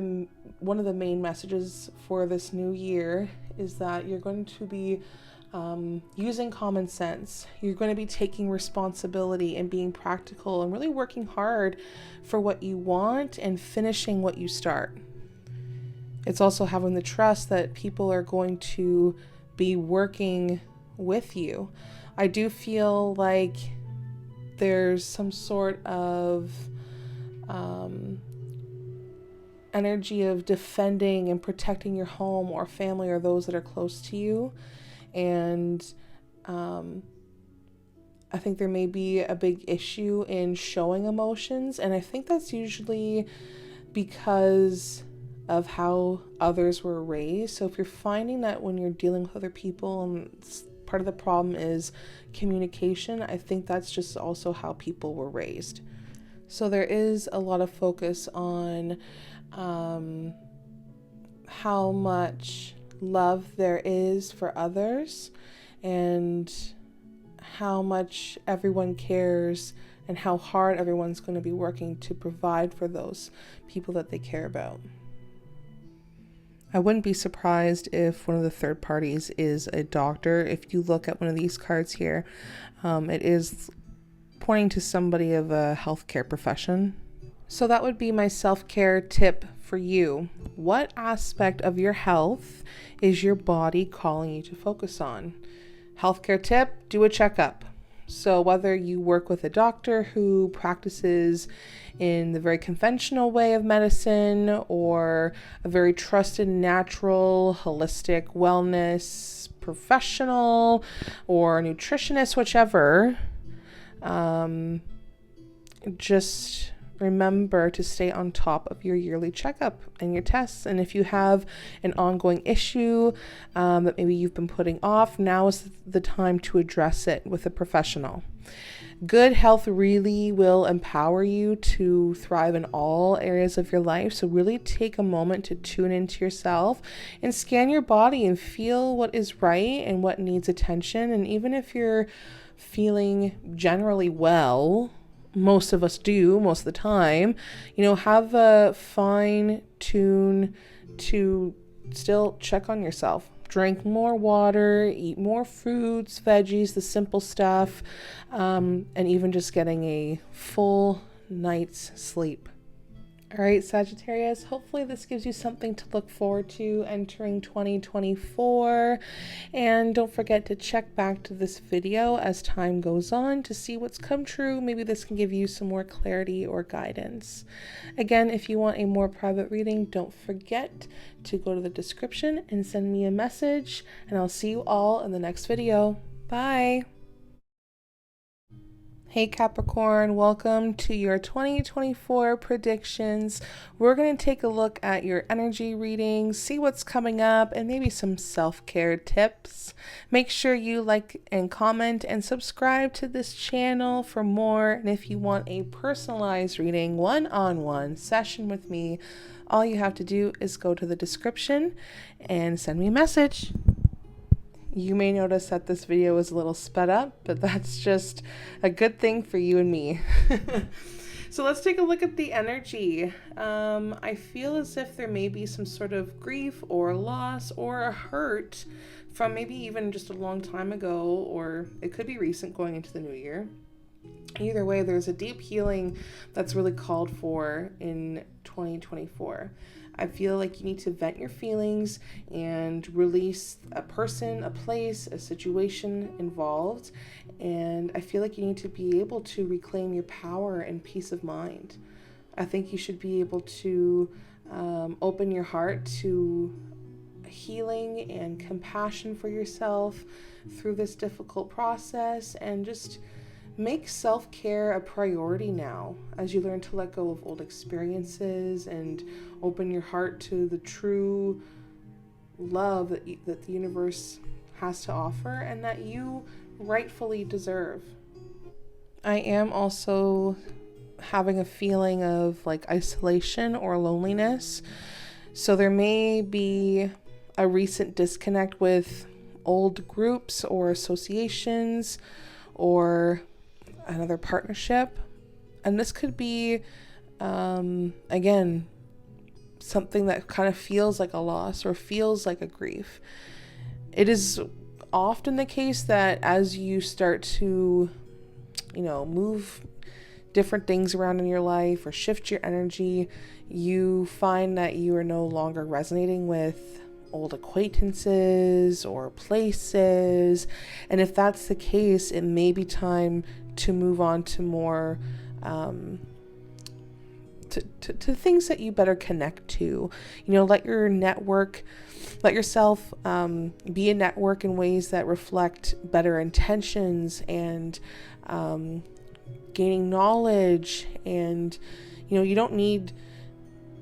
one of the main messages for this new year is that you're going to be using common sense. You're going to be taking responsibility and being practical and really working hard for what you want and finishing what you start. It's also having the trust that people are going to be working with you. I do feel like there's some sort of energy of defending and protecting your home or family or those that are close to you. And I think there may be a big issue in showing emotions, and I think that's usually because of how others were raised. So if you're finding that when you're dealing with other people and part of the problem is communication, I think that's just also how people were raised. So there is a lot of focus on how much love there is for others and how much everyone cares and how hard everyone's going to be working to provide for those people that they care about. I wouldn't be surprised if one of the third parties is a doctor. If you look at one of these cards here, it is pointing to somebody of a healthcare profession. So that would be my self-care tip for you. What aspect of your health is your body calling you to focus on? Healthcare tip, do a checkup. So whether you work with a doctor who practices in the very conventional way of medicine or a very trusted, natural, holistic wellness professional or a nutritionist, whichever, just remember to stay on top of your yearly checkup and your tests. And if you have an ongoing issue that maybe you've been putting off, now is the time to address it with a professional. Good health really will empower you to thrive in all areas of your life. So really take a moment to tune into yourself and scan your body and feel what is right and what needs attention. And even if you're feeling generally well, most of us do most of the time, have a fine tune to still check on yourself. Drink more water, eat more fruits, veggies, the simple stuff, and even just getting a full night's sleep. All right, Sagittarius, hopefully this gives you something to look forward to entering 2024. And don't forget to check back to this video as time goes on to see what's come true. Maybe this can give you some more clarity or guidance. Again, if you want a more private reading, don't forget to go to the description and send me a message. And I'll see you all in the next video. Bye. Hey Capricorn, welcome to your 2024 predictions. We're going to take a look at your energy readings, see what's coming up, and maybe some self-care tips. Make sure you like and comment and subscribe to this channel for more. And if you want a personalized reading, one-on-one session with me, all you have to do is go to the description and send me a message. You may notice that this video is a little sped up, but that's just a good thing for you and me. So let's take a look at the energy. I feel as if there may be some sort of grief or loss or a hurt from maybe even just a long time ago, or it could be recent going into the new year. Either way, there's a deep healing that's really called for in 2024. I feel like you need to vent your feelings and release a person, a place, a situation involved. And I feel like you need to be able to reclaim your power and peace of mind. I think you should be able to open your heart to healing and compassion for yourself through this difficult process, and just make self-care a priority now as you learn to let go of old experiences and open your heart to the true love that the universe has to offer and that you rightfully deserve. I am also having a feeling of like isolation or loneliness. So there may be a recent disconnect with old groups or associations or another partnership, and this could be again something that kind of feels like a loss or feels like a grief. It is often the case that as you start to move different things around in your life or shift your energy, you find that you are no longer resonating with old acquaintances or places. And if that's the case, it may be time to move on to more to things that you better connect to. Let your network, let yourself be a network in ways that reflect better intentions and gaining knowledge. And you don't need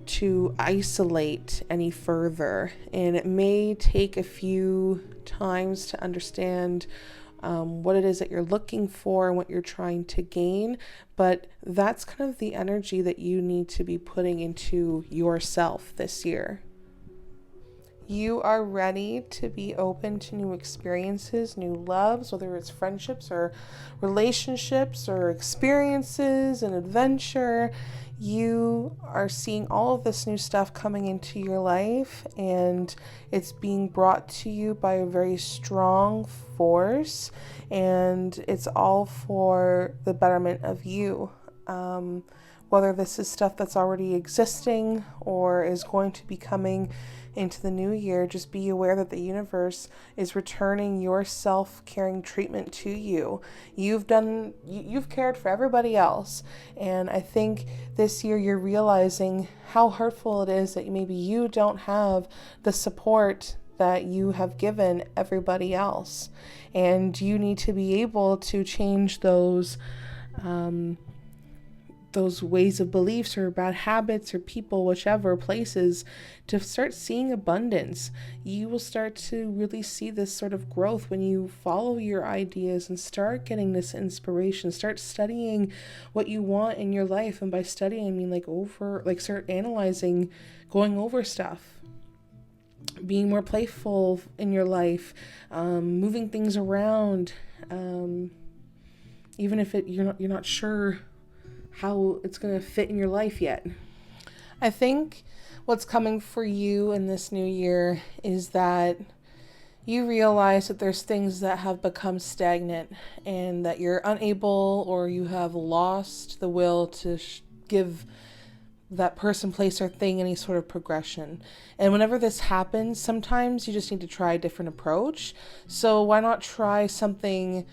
to isolate any further, and it may take a few times to understand what it is that you're looking for and what you're trying to gain, but that's kind of the energy that you need to be putting into yourself this year. You are ready to be open to new experiences, new loves, whether it's friendships or relationships or experiences and adventure. You are seeing all of this new stuff coming into your life, and it's being brought to you by a very strong force, and it's all for the betterment of you. Whether this is stuff that's already existing or is going to be coming into the new year, just be aware that the universe is returning your self-caring treatment to you. You've cared for everybody else, and I think this year you're realizing how hurtful it is that maybe you don't have the support that you have given everybody else, and you need to be able to change those ways of beliefs or bad habits or people, whichever places, to start seeing abundance. You will start to really see this sort of growth when you follow your ideas and start getting this inspiration, start studying what you want in your life. And by studying, I mean start analyzing, going over stuff, being more playful in your life, moving things around, even if you're not sure how it's going to fit in your life yet. I think what's coming for you in this new year is that you realize that there's things that have become stagnant and that you're unable, or you have lost the will to give that person, place, or thing any sort of progression. And whenever this happens, sometimes you just need to try a different approach. So why not try something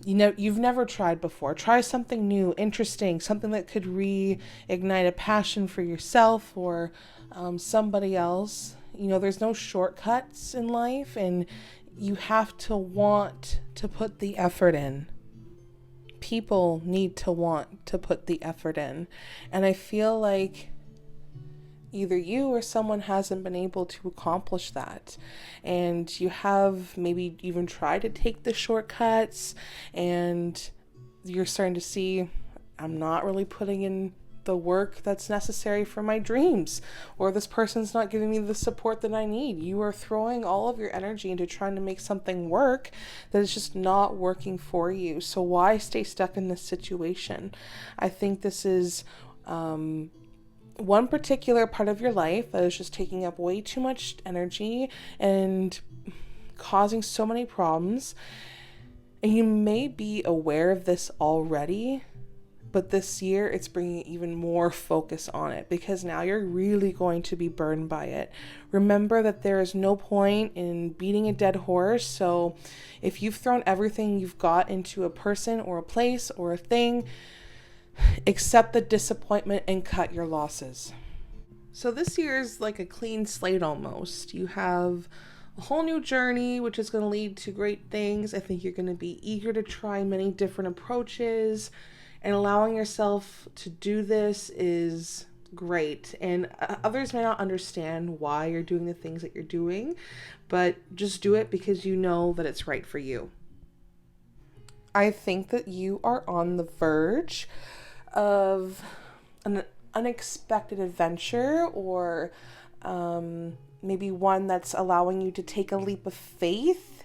you've never tried before? Try something new, interesting, something that could reignite a passion for yourself or somebody else. There's no shortcuts in life, and you have to want to put the effort in. People need to want to put the effort in. And I feel like either you or someone hasn't been able to accomplish that. And you have maybe even tried to take the shortcuts, and you're starting to see, I'm not really putting in the work that's necessary for my dreams, or this person's not giving me the support that I need. You are throwing all of your energy into trying to make something work that is just not working for you. So why stay stuck in this situation? I think this is one particular part of your life that is just taking up way too much energy and causing so many problems. And you may be aware of this already, but this year it's bringing even more focus on it, because now you're really going to be burned by it. Remember that there is no point in beating a dead horse. So if you've thrown everything you've got into a person or a place or a thing, accept the disappointment and cut your losses. So this year is like a clean slate almost. You have a whole new journey, which is going to lead to great things. I think you're going to be eager to try many different approaches, and allowing yourself to do this is great. And others may not understand why you're doing the things that you're doing, but just do it because you know that it's right for you. I think that you are on the verge of an unexpected adventure, or maybe one that's allowing you to take a leap of faith.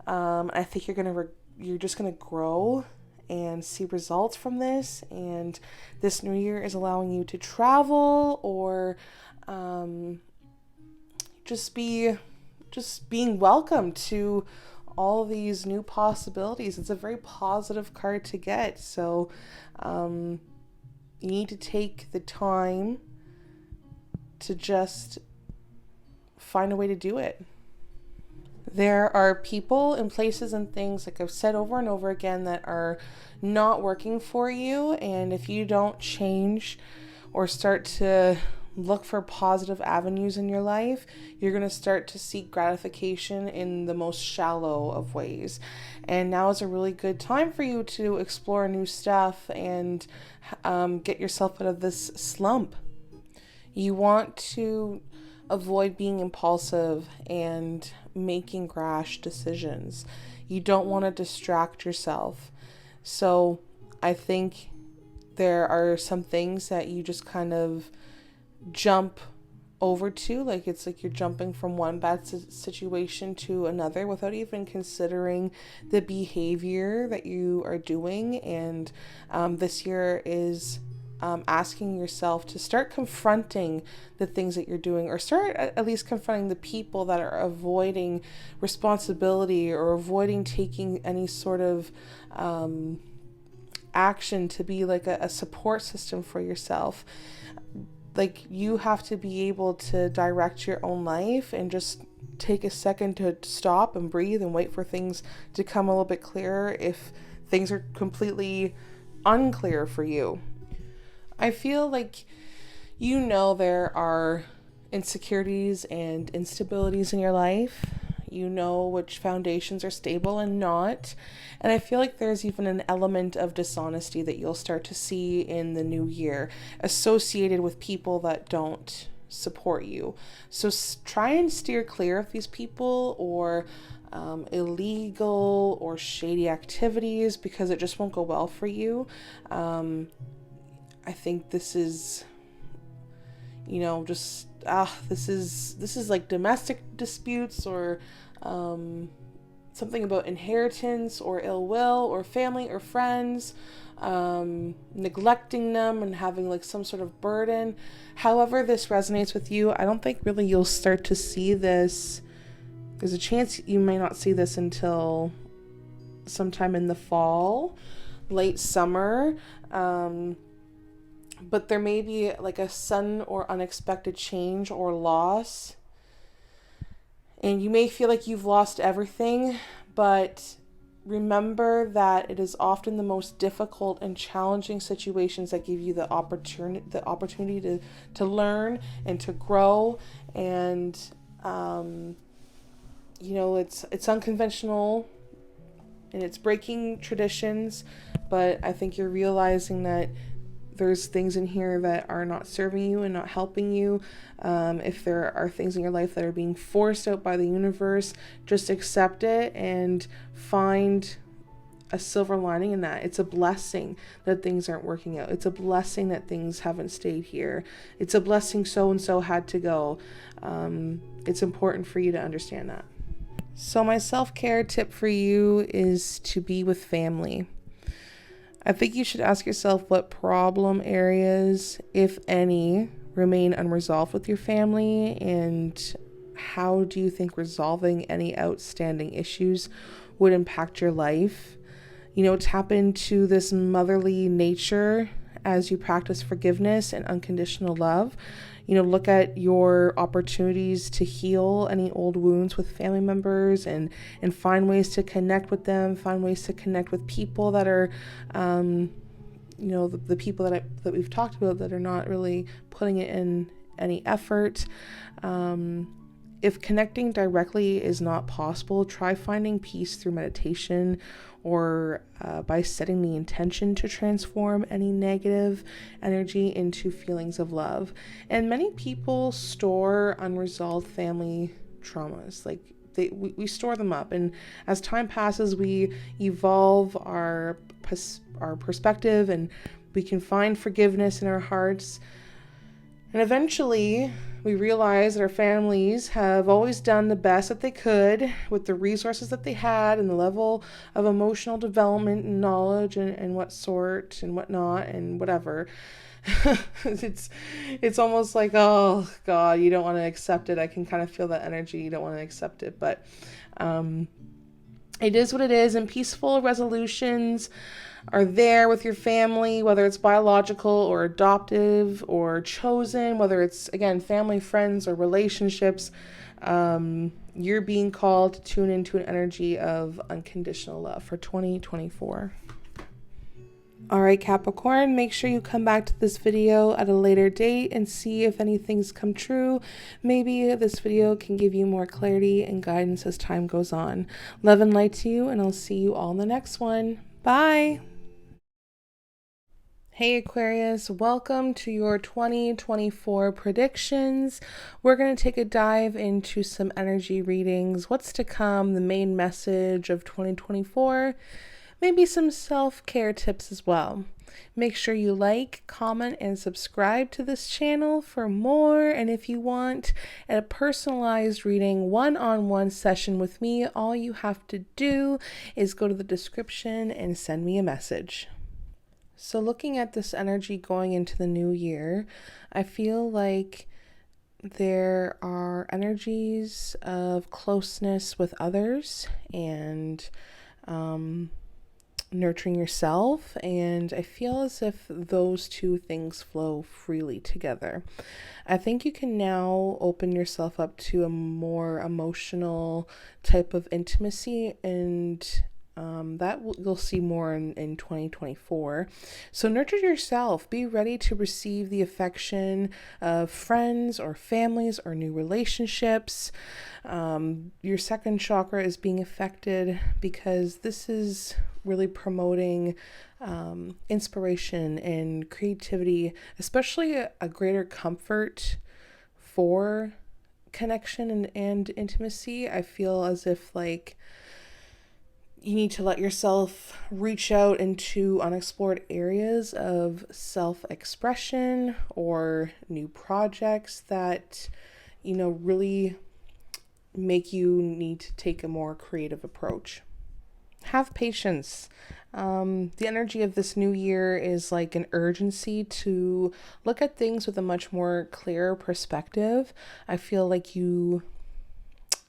I think you're just gonna grow and see results from this, and this new year is allowing you to travel, or just being welcome to all these new possibilities. It's a very positive card to get. So you need to take the time to just find a way to do it. There are people and places and things, like I've said over and over again, that are not working for you. And if you don't change or start to look for positive avenues in your life, you're going to start to seek gratification in the most shallow of ways. And now is a really good time for you to explore new stuff and get yourself out of this slump. You want to avoid being impulsive and making rash decisions. You don't want to distract yourself. So I think there are some things that you just kind of jump over to, like it's like you're jumping from one bad situation to another without even considering the behavior that you are doing. And this year is asking yourself to start confronting the things that you're doing, or start at least confronting the people that are avoiding responsibility or avoiding taking any sort of action to be like a support system for yourself. Like, you have to be able to direct your own life and just take a second to stop and breathe and wait for things to come a little bit clearer if things are completely unclear for you. I feel like there are insecurities and instabilities in your life. You know which foundations are stable and not. And I feel like there's even an element of dishonesty that you'll start to see in the new year associated with people that don't support you. So try and steer clear of these people or illegal or shady activities, because it just won't go well for you. I think this is, this is like domestic disputes or something about inheritance or ill will or family or friends, neglecting them and having like some sort of burden. However this resonates with you, I don't think really you'll start to see this. There's a chance you may not see this until sometime in the fall, late summer. But there may be like a sudden or unexpected change or loss. And you may feel like you've lost everything, but remember that it is often the most difficult and challenging situations that give you the opportunity to learn and to grow. And, it's unconventional and it's breaking traditions, but I think you're realizing that there's things in here that are not serving you and not helping you. If there are things in your life that are being forced out by the universe, just accept it and find a silver lining in that. It's a blessing that things aren't working out. It's a blessing that things haven't stayed here. It's a blessing so-and-so had to go. It's important for you to understand that. So my self-care tip for you is to be with family. I think you should ask yourself what problem areas, if any, remain unresolved with your family, and how do you think resolving any outstanding issues would impact your life. Tap into this motherly nature as you practice forgiveness and unconditional love. Look at your opportunities to heal any old wounds with family members and find ways to connect with them, find ways to connect with people that are, the people that we've talked about that are not really putting it in any effort. If connecting directly is not possible, try finding peace through meditation or by setting the intention to transform any negative energy into feelings of love. And many people store unresolved family traumas. Like we store them up, and as time passes, we evolve our perspective, and we can find forgiveness in our hearts. And eventually, we realize that our families have always done the best that they could with the resources that they had and the level of emotional development and knowledge and what sort and whatnot and whatever. It's almost like, oh God, you don't want to accept it. I can kind of feel that energy. You don't want to accept it. But It is what it is, and peaceful resolutions are there with your family, whether it's biological or adoptive or chosen, whether it's, again, family, friends, or relationships. You're being called to tune into an energy of unconditional love for 2024. All right, Capricorn, make sure you come back to this video at a later date and see if anything's come true. Maybe this video can give you more clarity and guidance as time goes on. Love and light to you, and I'll see you all in the next one. Bye. Hey Aquarius, welcome to your 2024 predictions. We're going to take a dive into some energy readings, what's to come, the main message of 2024, maybe some self-care tips as well. Make sure you like, comment, and subscribe to this channel for more. And if you want a personalized reading, one-on-one session with me, all you have to do is go to the description and send me a message. So looking at this energy going into the new year, I feel like there are energies of closeness with others and nurturing yourself, and I feel as if those two things flow freely together. I think you can now open yourself up to a more emotional type of intimacy, and that you'll see more in 2024. So nurture yourself. Be ready to receive the affection of friends or families or new relationships. Your second chakra is being affected because this is really promoting inspiration and creativity, especially a greater comfort for connection and intimacy. I feel as if like you need to let yourself reach out into unexplored areas of self-expression or new projects that, really make you need to take a more creative approach. Have patience. The energy of this new year is like an urgency to look at things with a much more clear perspective. I feel like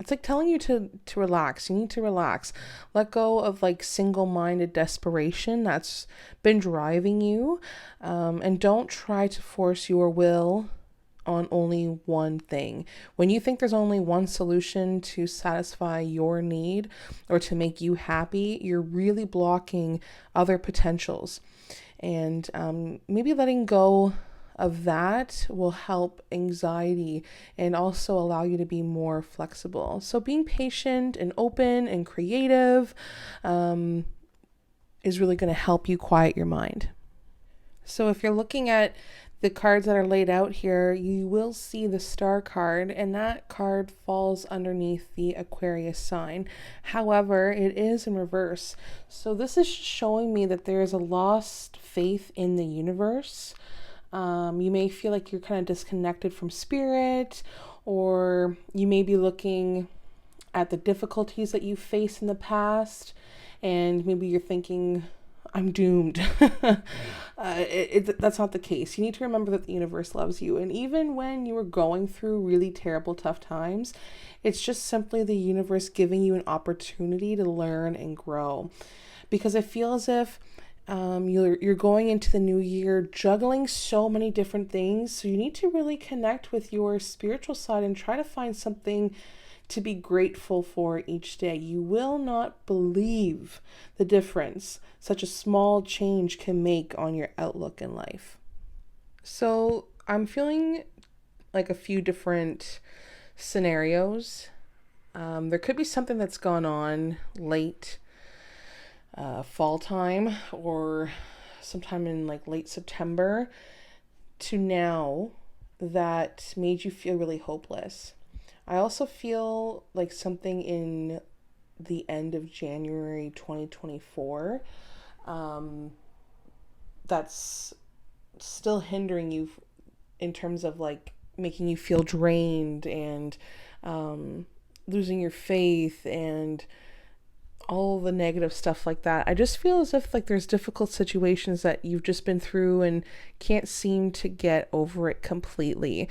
it's like telling you to relax. You need to relax. Let go of like single-minded desperation that's been driving you. And don't try to force your will on only one thing. When you think there's only one solution to satisfy your need or to make you happy, you're really blocking other potentials. And maybe letting go of that will help anxiety and also allow you to be more flexible. So being patient and open and creative is really going to help you quiet your mind. So if you're looking at the cards that are laid out here, you will see the star card, and that card falls underneath the Aquarius sign. However, it is in reverse. So this is showing me that there is a lost faith in the universe. You may feel like you're kind of disconnected from spirit, or you may be looking at the difficulties that you faced in the past, and maybe you're thinking, I'm doomed. That's not the case. You need to remember that the universe loves you. And even when you were going through really terrible, tough times, it's just simply the universe giving you an opportunity to learn and grow. Because I feel as if you're going into the new year juggling so many different things. So you need to really connect with your spiritual side and try to find something to be grateful for each day. You will not believe the difference such a small change can make on your outlook in life. So I'm feeling like a few different scenarios. There could be something that's gone on late fall time or sometime in like late September to now that made you feel really hopeless. I also feel like something in the end of January 2024 that's still hindering you in terms of like making you feel drained and losing your faith and all the negative stuff like that. I just feel as if like there's difficult situations that you've just been through and can't seem to get over it completely.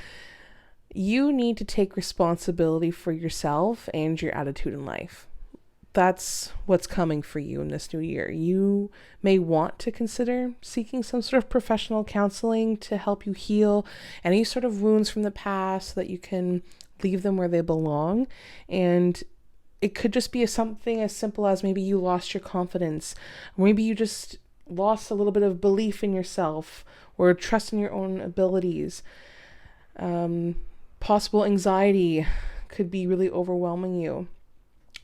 You need to take responsibility for yourself and your attitude in life. that's what's coming for you in this new year. You may want to consider seeking some sort of professional counseling to help you heal any sort of wounds from the past so that you can leave them where they belong. And it could just be something as simple as maybe you lost your confidence. Or maybe you just lost a little bit of belief in yourself or trust in your own abilities. Possible anxiety could be really overwhelming you.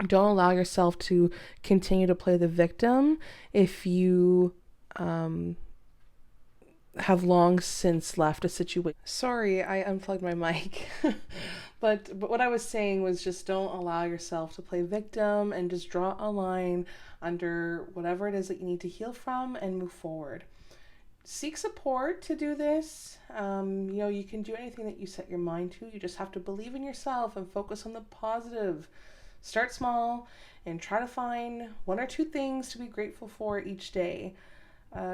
Don't allow yourself to continue to play the victim if you have long since left a situation. Sorry, I unplugged my mic. But what I was saying was just don't allow yourself to play victim and just draw a line under whatever it is that you need to heal from and move forward. Seek support to do this. You can do anything that you set your mind to. You just have to believe in yourself and focus on the positive. Start small and try to find 1 or 2 things to be grateful for each day.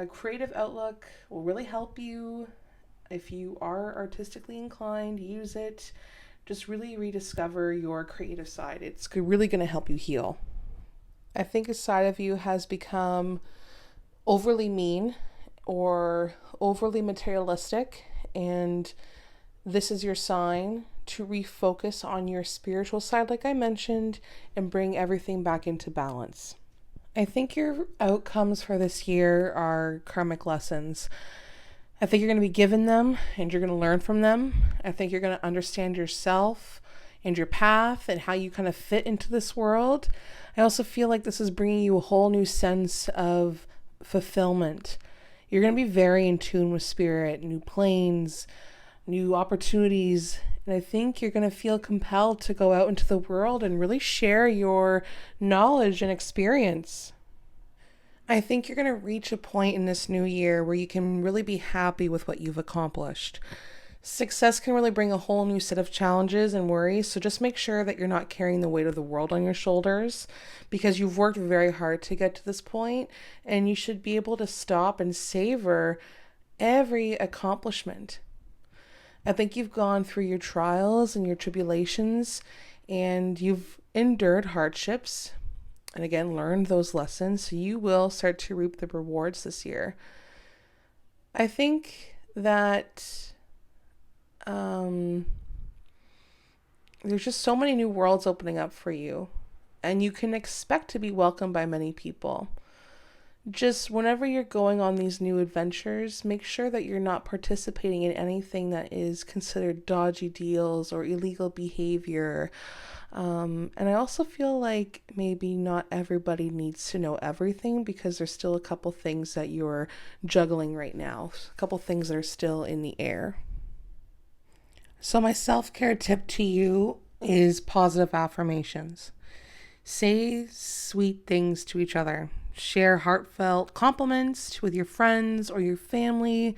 Creative outlook will really help you. If you are artistically inclined, use it. Just really rediscover your creative side. It's really going to help you heal. I think a side of you has become overly mean or overly materialistic, and this is your sign to refocus on your spiritual side, like I mentioned, and bring everything back into balance. I think your outcomes for this year are karmic lessons. I think you're going to be given them and you're going to learn from them. I think you're going to understand yourself and your path and how you kind of fit into this world. I also feel like this is bringing you a whole new sense of fulfillment. You're going to be very in tune with spirit, new planes, new opportunities. And I think you're going to feel compelled to go out into the world and really share your knowledge and experience. I think you're going to reach a point in this new year where you can really be happy with what you've accomplished. Success can really bring a whole new set of challenges and worries, so just make sure that you're not carrying the weight of the world on your shoulders, because you've worked very hard to get to this point, and you should be able to stop and savor every accomplishment. I think you've gone through your trials and your tribulations, and you've endured hardships, and again, learned those lessons, so you will start to reap the rewards this year. I think that there's just so many new worlds opening up for you, and you can expect to be welcomed by many people. Just whenever you're going on these new adventures, make sure that you're not participating in anything that is considered dodgy deals or illegal behavior. And I also feel like maybe not everybody needs to know everything, because there's still a couple things that you're juggling right now, a couple things that are still in the air. So my self-care tip to you is positive affirmations. Say sweet things to each other. Share heartfelt compliments with your friends or your family.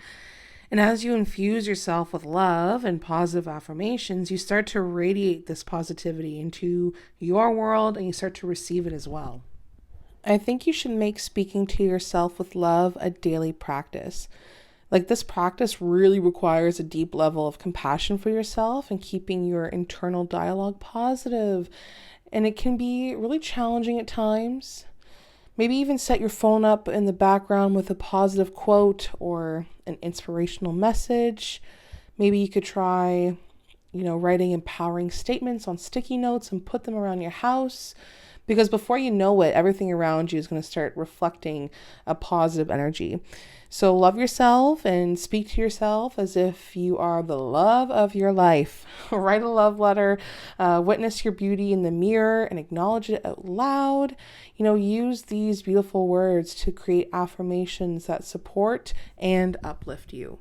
And as you infuse yourself with love and positive affirmations, you start to radiate this positivity into your world, and you start to receive it as well. I think you should make speaking to yourself with love a daily practice. Like, this practice really requires a deep level of compassion for yourself and keeping your internal dialogue positive. And it can be really challenging at times. Maybe even set your phone up in the background with a positive quote or an inspirational message. Maybe you could try, writing empowering statements on sticky notes and put them around your house. Because before you know it, everything around you is going to start reflecting a positive energy. So love yourself and speak to yourself as if you are the love of your life. Write a love letter, witness your beauty in the mirror and acknowledge it out loud. Use these beautiful words to create affirmations that support and uplift you.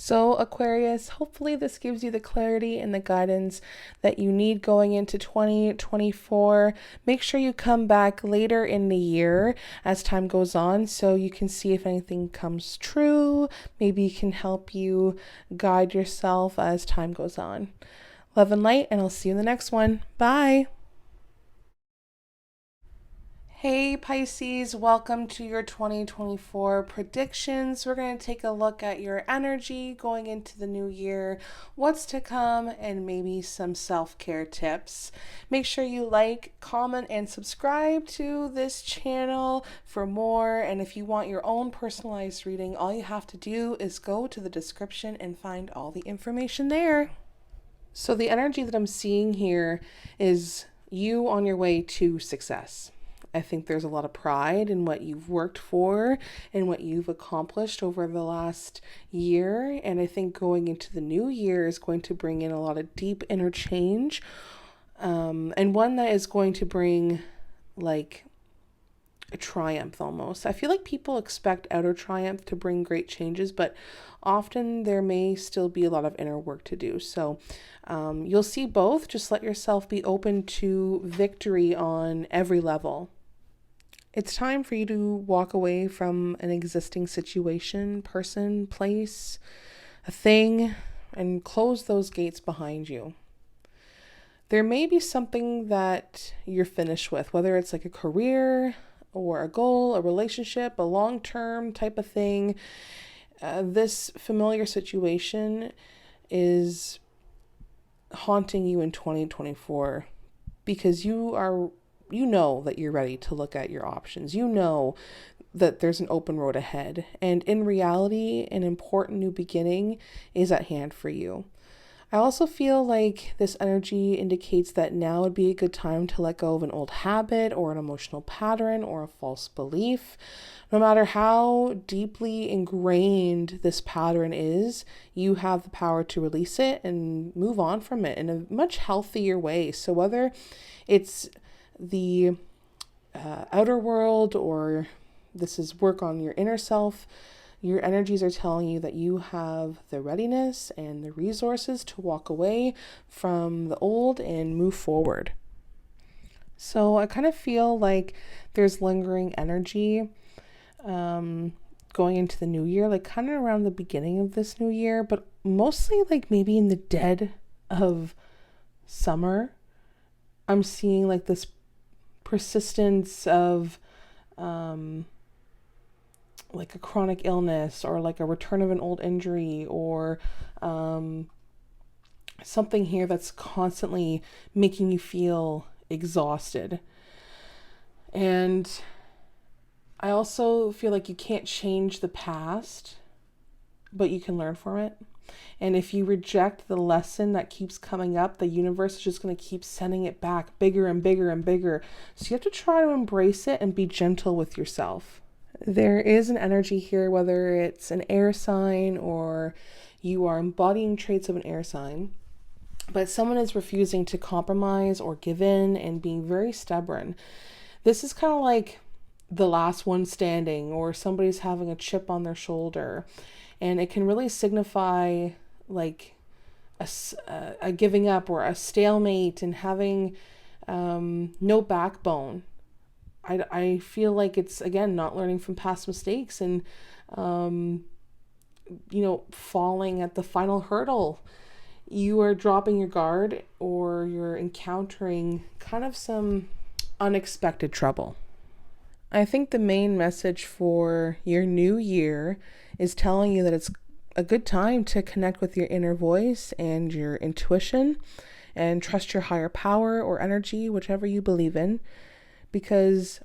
So Aquarius, hopefully this gives you the clarity and the guidance that you need going into 2024. Make sure you come back later in the year as time goes on so you can see if anything comes true. Maybe it can help you guide yourself as time goes on. Love and light, and I'll see you in the next one. Bye. Hey Pisces, welcome to your 2024 predictions. We're going to take a look at your energy going into the new year, what's to come, and maybe some self-care tips. Make sure you like, comment, and subscribe to this channel for more. And if you want your own personalized reading, all you have to do is go to the description and find all the information there. So the energy that I'm seeing here is you on your way to success. I think there's a lot of pride in what you've worked for and what you've accomplished over the last year. And I think going into the new year is going to bring in a lot of deep inner change. And one that is going to bring like a triumph almost. I feel like people expect outer triumph to bring great changes, but often there may still be a lot of inner work to do. So you'll see both. Just let yourself be open to victory on every level. It's time for you to walk away from an existing situation, person, place, a thing, and close those gates behind you. There may be something that you're finished with, whether it's like a career or a goal, a relationship, a long-term type of thing. This familiar situation is haunting you in 2024 because you know that you're ready to look at your options. You know that there's an open road ahead. And in reality, an important new beginning is at hand for you. I also feel like this energy indicates that now would be a good time to let go of an old habit or an emotional pattern or a false belief. No matter how deeply ingrained this pattern is, you have the power to release it and move on from it in a much healthier way. So whether it's the outer world or this is work on your inner self, your energies are telling you that you have the readiness and the resources to walk away from the old and move forward. So I kind of feel like there's lingering energy going into the new year, like kind of around the beginning of this new year, but mostly like maybe in the dead of summer. I'm seeing like this persistence of like a chronic illness or like a return of an old injury or something here that's constantly making you feel exhausted. And I also feel like you can't change the past, but you can learn from it. And if you reject the lesson that keeps coming up, the universe is just going to keep sending it back bigger and bigger and bigger. So you have to try to embrace it and be gentle with yourself. There is an energy here, whether it's an air sign or you are embodying traits of an air sign, but someone is refusing to compromise or give in and being very stubborn. This is kind of like the last one standing, or somebody's having a chip on their shoulder. And it can really signify like a giving up or a stalemate and having no backbone. I feel like it's, again, not learning from past mistakes and, falling at the final hurdle. You are dropping your guard or you're encountering kind of some unexpected trouble. I think the main message for your new year is telling you that it's a good time to connect with your inner voice and your intuition and trust your higher power or energy, whichever you believe in, because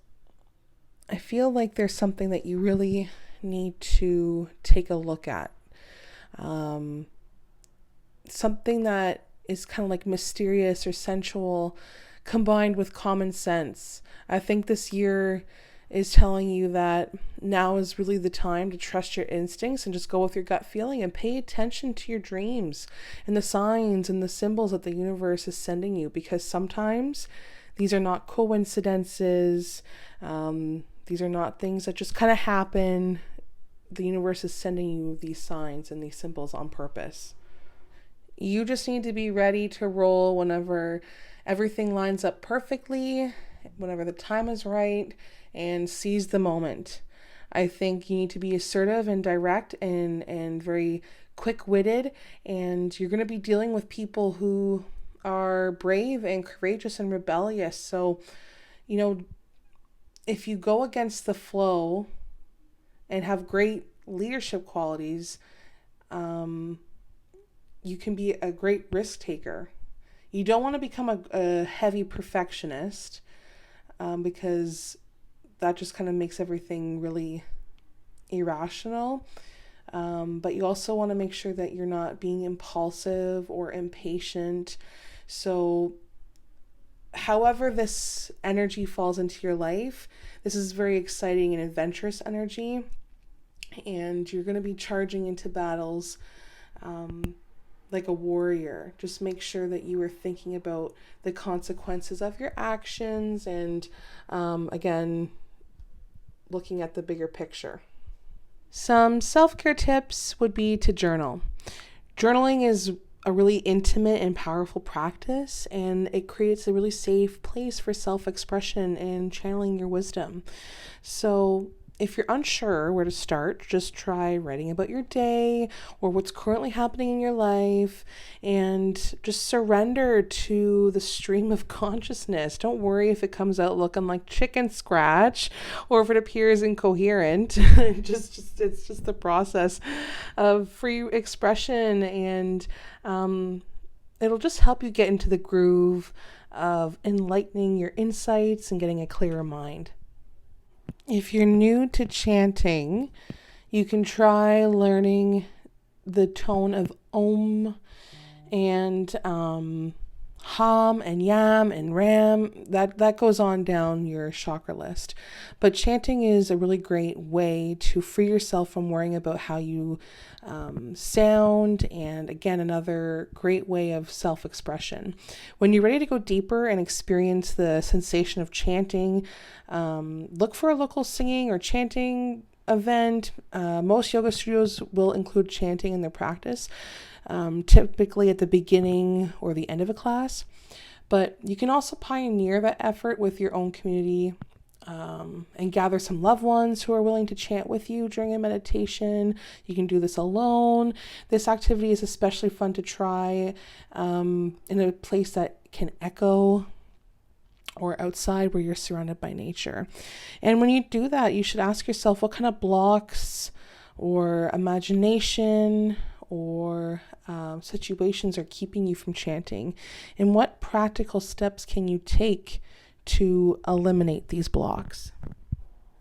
I feel like there's something that you really need to take a look at. Something that is kind of like mysterious or sensual combined with common sense. I think this year is telling you that now is really the time to trust your instincts and just go with your gut feeling and pay attention to your dreams and the signs and the symbols that the universe is sending you, because sometimes these are not coincidences. These are not things that just kind of happen. The universe is sending you these signs and these symbols on purpose. You just need to be ready to roll whenever everything lines up perfectly, whenever the time is right, and seize the moment. I think you need to be assertive and direct and very quick-witted, and you're going to be dealing with people who are brave and courageous and rebellious. So, if you go against the flow and have great leadership qualities, you can be a great risk taker. You don't want to become a heavy perfectionist, because that just kind of makes everything really irrational. But you also want to make sure that you're not being impulsive or impatient. So however this energy falls into your life, this is very exciting and adventurous energy, and you're going to be charging into battles like a warrior. Just make sure that you are thinking about the consequences of your actions, and again, looking at the bigger picture. Some self-care tips would be to journal. Journaling is a really intimate and powerful practice, and it creates a really safe place for self-expression and channeling your wisdom. So if you're unsure where to start, just try writing about your day or what's currently happening in your life, and just surrender to the stream of consciousness. Don't worry if it comes out looking like chicken scratch or if it appears incoherent. It's just the process of free expression, and it'll just help you get into the groove of enlightening your insights and getting a clearer mind. If you're new to chanting, you can try learning the tone of Om and Hum and Yam and Ram. That goes on down your chakra list. But chanting is a really great way to free yourself from worrying about how you sound, and again, another great way of self-expression. When you're ready to go deeper and experience the sensation of chanting, look for a local singing or chanting event. Most yoga studios will include chanting in their practice, typically at the beginning or the end of a class. But you can also pioneer that effort with your own community, and gather some loved ones who are willing to chant with you during a meditation. You can do this alone. This activity is especially fun to try in a place that can echo, or outside where you're surrounded by nature. And when you do that, you should ask yourself what kind of blocks or imagination or situations are keeping you from chanting, and what practical steps can you take to eliminate these blocks.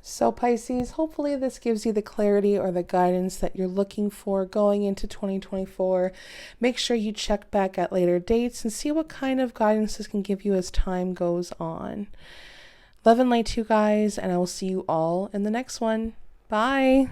So Pisces, hopefully this gives you the clarity or the guidance that you're looking for going into 2024. Make sure you check back at later dates and see what kind of guidance this can give you as time goes on. Love and light to you guys, and I will see you all in the next one. Bye.